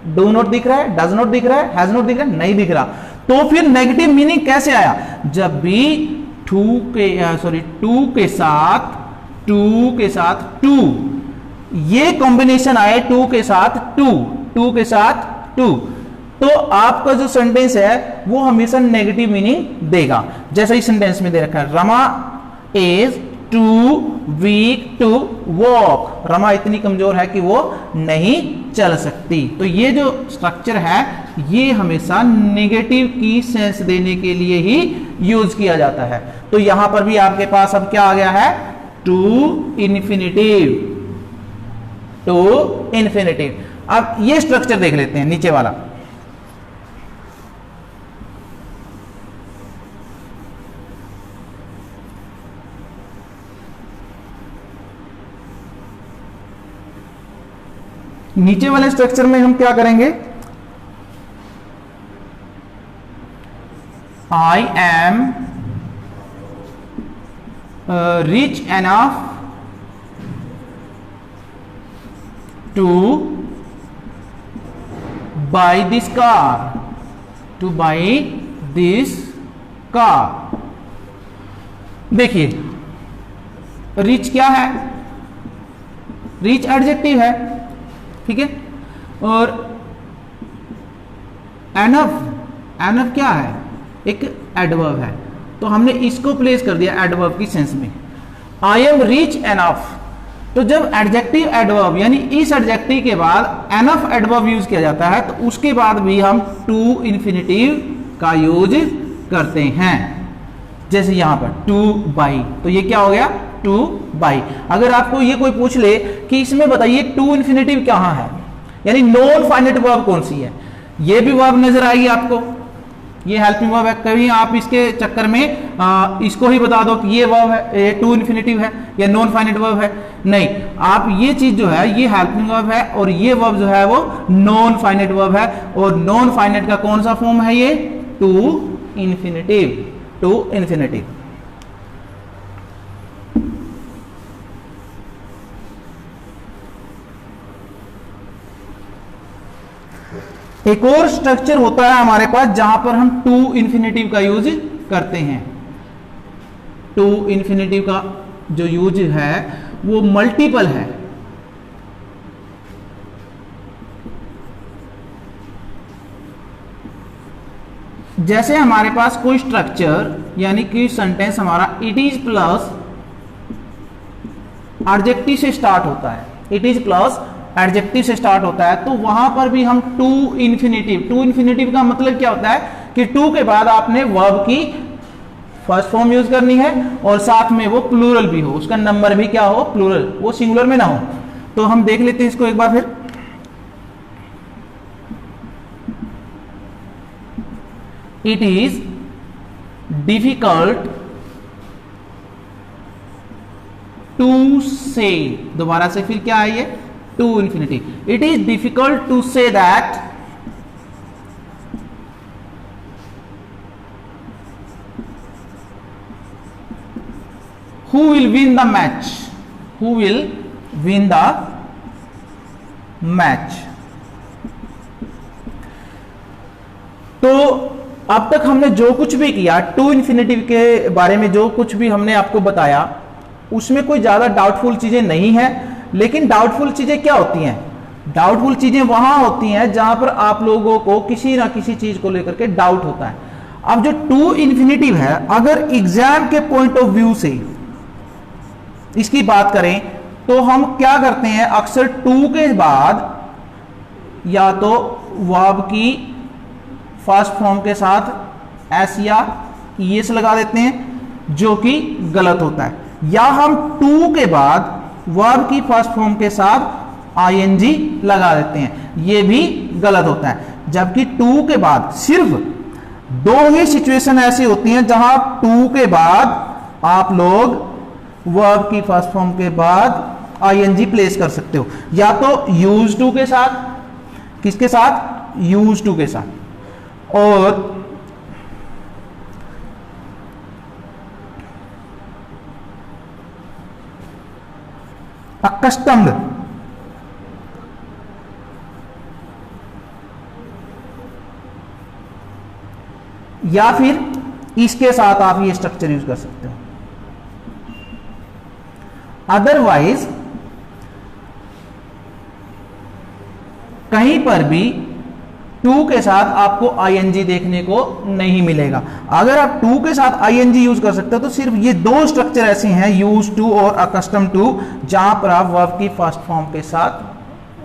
डू नॉट दिख रहा है, डज नॉट दिख रहा है, हैज नॉट दिख रहा है, नहीं दिख रहा। तो फिर नेगेटिव मीनिंग कैसे आया, जब भी टू के साथ टू ये कॉम्बिनेशन आए, टू के साथ टू, तो आपका जो सेंटेंस है वो हमेशा नेगेटिव मीनिंग देगा। जैसा इस सेंटेंस में दे रखा है, Rama is too weak to walk, Rama इतनी कमजोर है कि वो नहीं चल सकती। तो ये जो स्ट्रक्चर है ये हमेशा नेगेटिव की सेंस देने के लिए ही यूज किया जाता है। तो यहां पर भी आपके पास अब क्या आ गया है, टू इन्फिनिटिव। अब ये स्ट्रक्चर देख लेते हैं नीचे वाला। नीचे वाले स्ट्रक्चर में हम क्या करेंगे, I am rich enough two by this car, देखिए रिच क्या है, रिच एडजेक्टिव है, ठीक है, और एनफ क्या है, एक एडवर्ब है, तो हमने इसको प्लेस कर दिया एडवर्ब की सेंस में। आई एम रिच एनफ, तो जब एडजेक्टिव एडवर्ब यानी इस एडजेक्टिव के बाद एनफ एडवर्ब यूज किया जाता है तो उसके बाद भी हम टू इन्फिनिटिव का यूज करते हैं। जैसे यहां पर टू बाई, तो ये क्या हो गया, टू बाई। अगर आपको ये कोई पूछ ले कि इसमें बताइए टू इन्फिनिटिव कहां है, यानी नॉन फाइनाइट वर्ब कौन सी है, ये भी वर्ब नजर आएगी आपको, ये हेल्पिंग वर्ब है। कभी आप इसके चक्कर में इसको ही बता दो कि ये वर्ब है, ये टू इन्फिनिटिव है या नॉन फाइनाइट वर्ब है, नहीं, आप ये चीज जो है ये हेल्पिंग वर्ब है और ये वर्ब जो है वो नॉन फाइनाइट वर्ब है, और नॉन फाइनाइट का कौन सा फॉर्म है, ये टू इन्फिनिटिव। एक और स्ट्रक्चर होता है हमारे पास जहां पर हम टू इन्फिनिटिव का यूज करते हैं। टू इन्फिनिटिव का जो यूज है वो मल्टीपल है। जैसे हमारे पास कोई स्ट्रक्चर यानी कि सेंटेंस हमारा इट इज प्लस एडजेक्टिव से स्टार्ट होता है, इट इज प्लस एडजेक्टिव से स्टार्ट होता है, तो वहां पर भी हम टू इन्फिनिटिव का मतलब क्या होता है कि टू के बाद आपने वर्ब की फर्स्ट फॉर्म यूज करनी है और साथ में वो प्लूरल भी हो, उसका नंबर भी क्या हो, प्लूरल, वो सिंगुलर में ना हो। तो हम देख लेते हैं इसको एक बार फिर। इट इज डिफिकल्ट टू से, दोबारा से फिर क्या है ये, to infinitive. It is difficult to say that who will win the match, who will win the match। तो अब तक हमने जो कुछ भी किया टू इन्फिनिटिव के बारे में, जो कुछ भी हमने आपको बताया उसमें कोई ज्यादा डाउटफुल चीजें नहीं है। लेकिन डाउटफुल चीजें क्या होती हैं, डाउटफुल चीजें वहां होती हैं जहां पर आप लोगों को किसी ना किसी चीज को लेकर के डाउट होता है। अब जो टू इन्फिनिटिव है, अगर एग्जाम के पॉइंट ऑफ व्यू से इसकी बात करें तो हम क्या करते हैं, अक्सर टू के बाद या तो वर्ब की फर्स्ट फॉर्म के साथ एस या ईएस लगा देते हैं, जो कि गलत होता है, या हम टू के बाद वर्ब की फर्स्ट फॉर्म के साथ आईएनजी लगा देते हैं, ये भी गलत होता है। जबकि टू के बाद सिर्फ दो ही सिचुएशन ऐसी होती हैं जहां टू के बाद आप लोग वर्ब की फर्स्ट फॉर्म के बाद आईएनजी प्लेस कर सकते हो, या तो यूज टू के साथ, किसके साथ, यूज टू के साथ, और अकस्टम्ड, या फिर इसके साथ आप ये स्ट्रक्चर यूज कर सकते हो। अदरवाइज कहीं पर भी टू के साथ आपको आईएनजी देखने को नहीं मिलेगा। अगर आप टू के साथ आईएनजी यूज कर सकते हो तो सिर्फ ये दो स्ट्रक्चर ऐसे हैं, यूज टू और अकस्टम टू, जहां पर आप वर्ब की फर्स्ट फॉर्म के साथ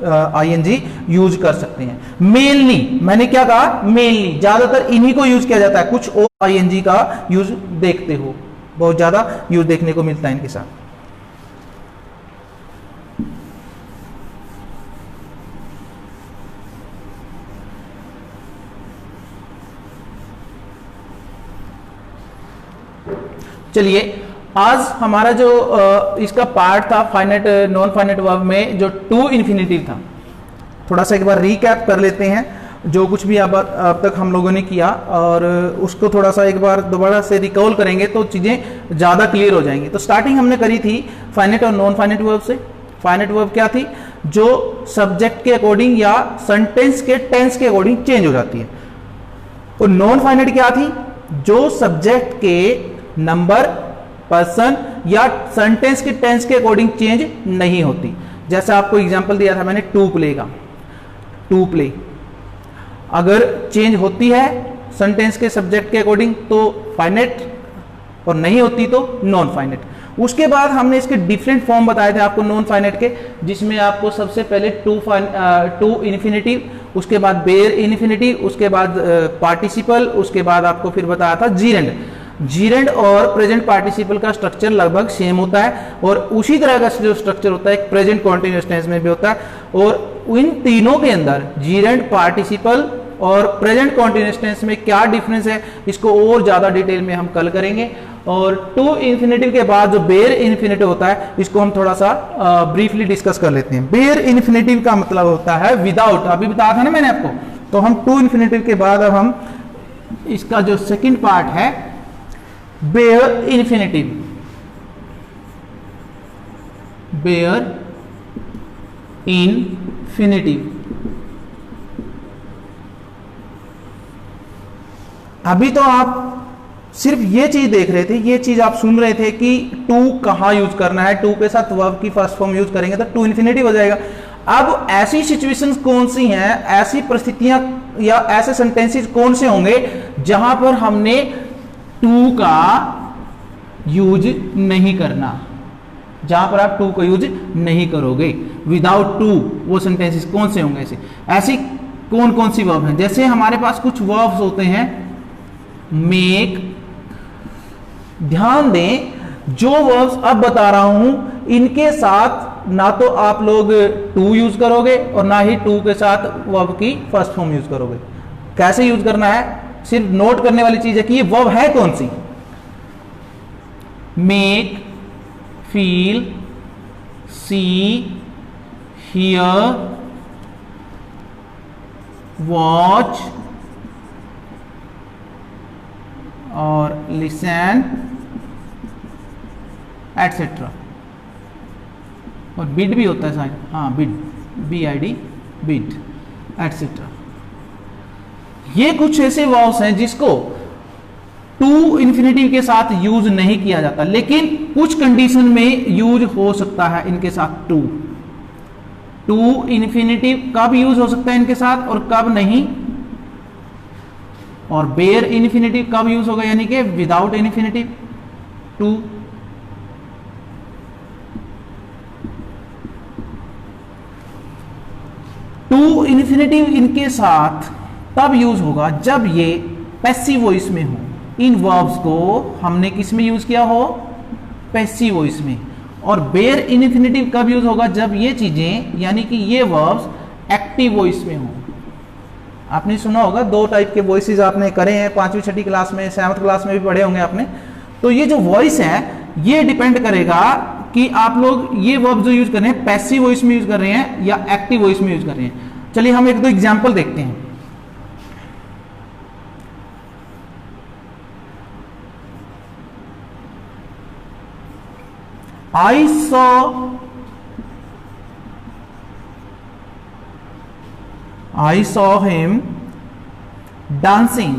आईएनजी यूज कर सकते हैं। मेनली, मैंने क्या कहा, मेनली ज्यादातर इन्हीं को यूज किया जाता है, कुछ और आईएनजी का यूज देखते हो, बहुत ज्यादा यूज देखने को मिलता है इनके साथ। चलिए, आज हमारा जो इसका पार्ट था फाइनाइट नॉन फाइनाइट वर्ब में, जो टू इन्फिनिटिव था, थोड़ा सा एक बार रिकैप कर लेते हैं जो कुछ भी अब तक हम लोगों ने किया, और उसको थोड़ा सा एक बार दोबारा से रिकॉल करेंगे तो चीज़ें ज़्यादा क्लियर हो जाएंगी। तो स्टार्टिंग हमने करी थी फाइनाइट और नॉन फाइनाइट वर्ब से। फाइनाइट वर्ब क्या थी, जो सब्जेक्ट के अकॉर्डिंग या सेंटेंस के टेंस के अकॉर्डिंग चेंज हो जाती है। और नॉन फाइनाइट क्या थी, जो सब्जेक्ट के नंबर, पर्सन या सेंटेंस के टेंस के अकॉर्डिंग चेंज नहीं होती। जैसे आपको एग्जांपल दिया था मैंने टू प्ले का, टू प्ले अगर चेंज होती है सेंटेंस के सब्जेक्ट के अकॉर्डिंग तो फाइनाइट, और नहीं होती तो नॉन फाइनाइट। उसके बाद हमने इसके डिफरेंट फॉर्म बताए थे आपको नॉन फाइनाइट के, जिसमें आपको सबसे पहले टू इन्फिनिटिव, उसके बाद बेयर इन्फिनिटिव, उसके बाद पार्टिसिपल, उसके बाद आपको फिर बताया था जीरेंड। जीरेंड और प्रेजेंट पार्टिसिपल का स्ट्रक्चर लगभग सेम होता है, और उसी तरह का जो स्ट्रक्चर होता है एक प्रेजेंट कॉन्टिन्यूअस टेंस में भी होता है। और इन तीनों के अंदर जीरेंड, पार्टिसिपल और प्रेजेंट कॉन्टिन्यूअस टेंस में क्या डिफरेंस है, इसको और ज्यादा डिटेल में हम कल करेंगे। और टू इन्फिनिटिव के बाद जो बेयर इन्फिनिटिव होता है, इसको हम थोड़ा सा ब्रीफली डिस्कस कर लेते हैं। बेयर इन्फिनिटिव का मतलब होता है विदाउट, अभी बताया था ना मैंने आपको। तो हम टू इन्फिनिटिव के बाद अब हम इसका जो सेकंड पार्ट है बेयर इन्फिनिटिव, बेयर इन्फिनिटिव। अभी तो आप सिर्फ ये चीज देख रहे थे, ये चीज आप सुन रहे थे कि टू कहां यूज करना है, टू के साथ वर्ब की फर्स्ट फॉर्म यूज करेंगे तो टू इन्फिनिटिव हो जाएगा। अब ऐसी सिचुएशंस कौन सी हैं, ऐसी परिस्थितियां या ऐसे सेंटेंसेस कौन से होंगे जहां पर हमने टू का यूज नहीं करना, जहां पर आप टू का यूज नहीं करोगे, विदाउट टू, वो सेंटेंसेस कौन से होंगे ऐसी कौन कौन सी वर्ब हैं। जैसे हमारे पास कुछ वर्ब्स होते हैं, मेक, ध्यान दें जो वर्ब्स अब बता रहा हूं इनके साथ ना तो आप लोग टू यूज करोगे और ना ही टू के साथ वर्ब की फर्स्ट फॉर्म यूज करोगे। कैसे यूज करना है, सिर्फ नोट करने वाली चीज है कि ये वर्ब है कौन सी। Make, feel, see, hear, watch और लिसन एटसेट्रा। और बिड भी होता है शायद, हाँ बिड, BID, बिड एटसेट्रा। ये कुछ ऐसे वर्ब्स हैं जिसको टू इन्फिनिटिव के साथ यूज नहीं किया जाता, लेकिन कुछ कंडीशन में यूज हो सकता है इनके साथ। टू इन्फिनिटिव कब यूज हो सकता है इनके साथ और कब नहीं, और बेयर इन्फिनिटिव कब यूज होगा, यानी कि without infinitive to. To infinitive इनके साथ तब यूज होगा जब ये पैसिव वॉइस में हो। इन वर्ब्स को हमने किस में यूज किया हो, पैसिव वॉइस में। और बेयर इन्फिनिटिव कब यूज होगा, जब ये चीजें यानी कि ये वर्ब्स एक्टिव वॉइस में हो। आपने सुना होगा दो टाइप के वॉइसेस आपने करे हैं 5वीं 6ठी क्लास में, 7th क्लास में भी पढ़े होंगे आपने। तो ये जो वॉइस है ये डिपेंड करेगा कि आप लोग ये वर्ब जो यूज कर रहे हैं पैसिव वॉइस में यूज कर रहे हैं या एक्टिव वॉइस में यूज कर रहे हैं। चलिए हम एक दो एग्जांपल देखते हैं। I saw him dancing.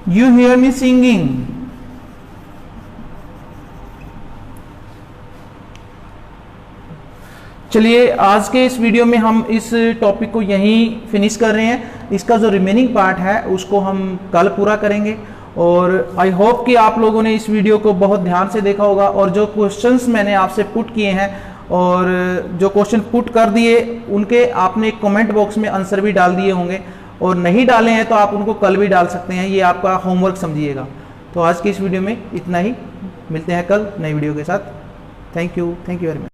You hear me singing. चलिए आज के इस वीडियो में हम इस टॉपिक को यहीं फिनिश कर रहे हैं। इसका जो रिमेनिंग पार्ट है उसको हम कल पूरा करेंगे और आई होप कि आप लोगों ने इस वीडियो को बहुत ध्यान से देखा होगा और जो क्वेश्चंस मैंने आपसे पुट किए हैं और जो क्वेश्चन पुट कर दिए उनके आपने कमेंट बॉक्स में आंसर भी डाल दिए होंगे और नहीं डाले हैं तो आप उनको कल भी डाल सकते हैं, ये आपका होमवर्क समझिएगा। तो आज की इस वीडियो में इतना ही, मिलते हैं कल नई वीडियो के साथ। Thank you very much.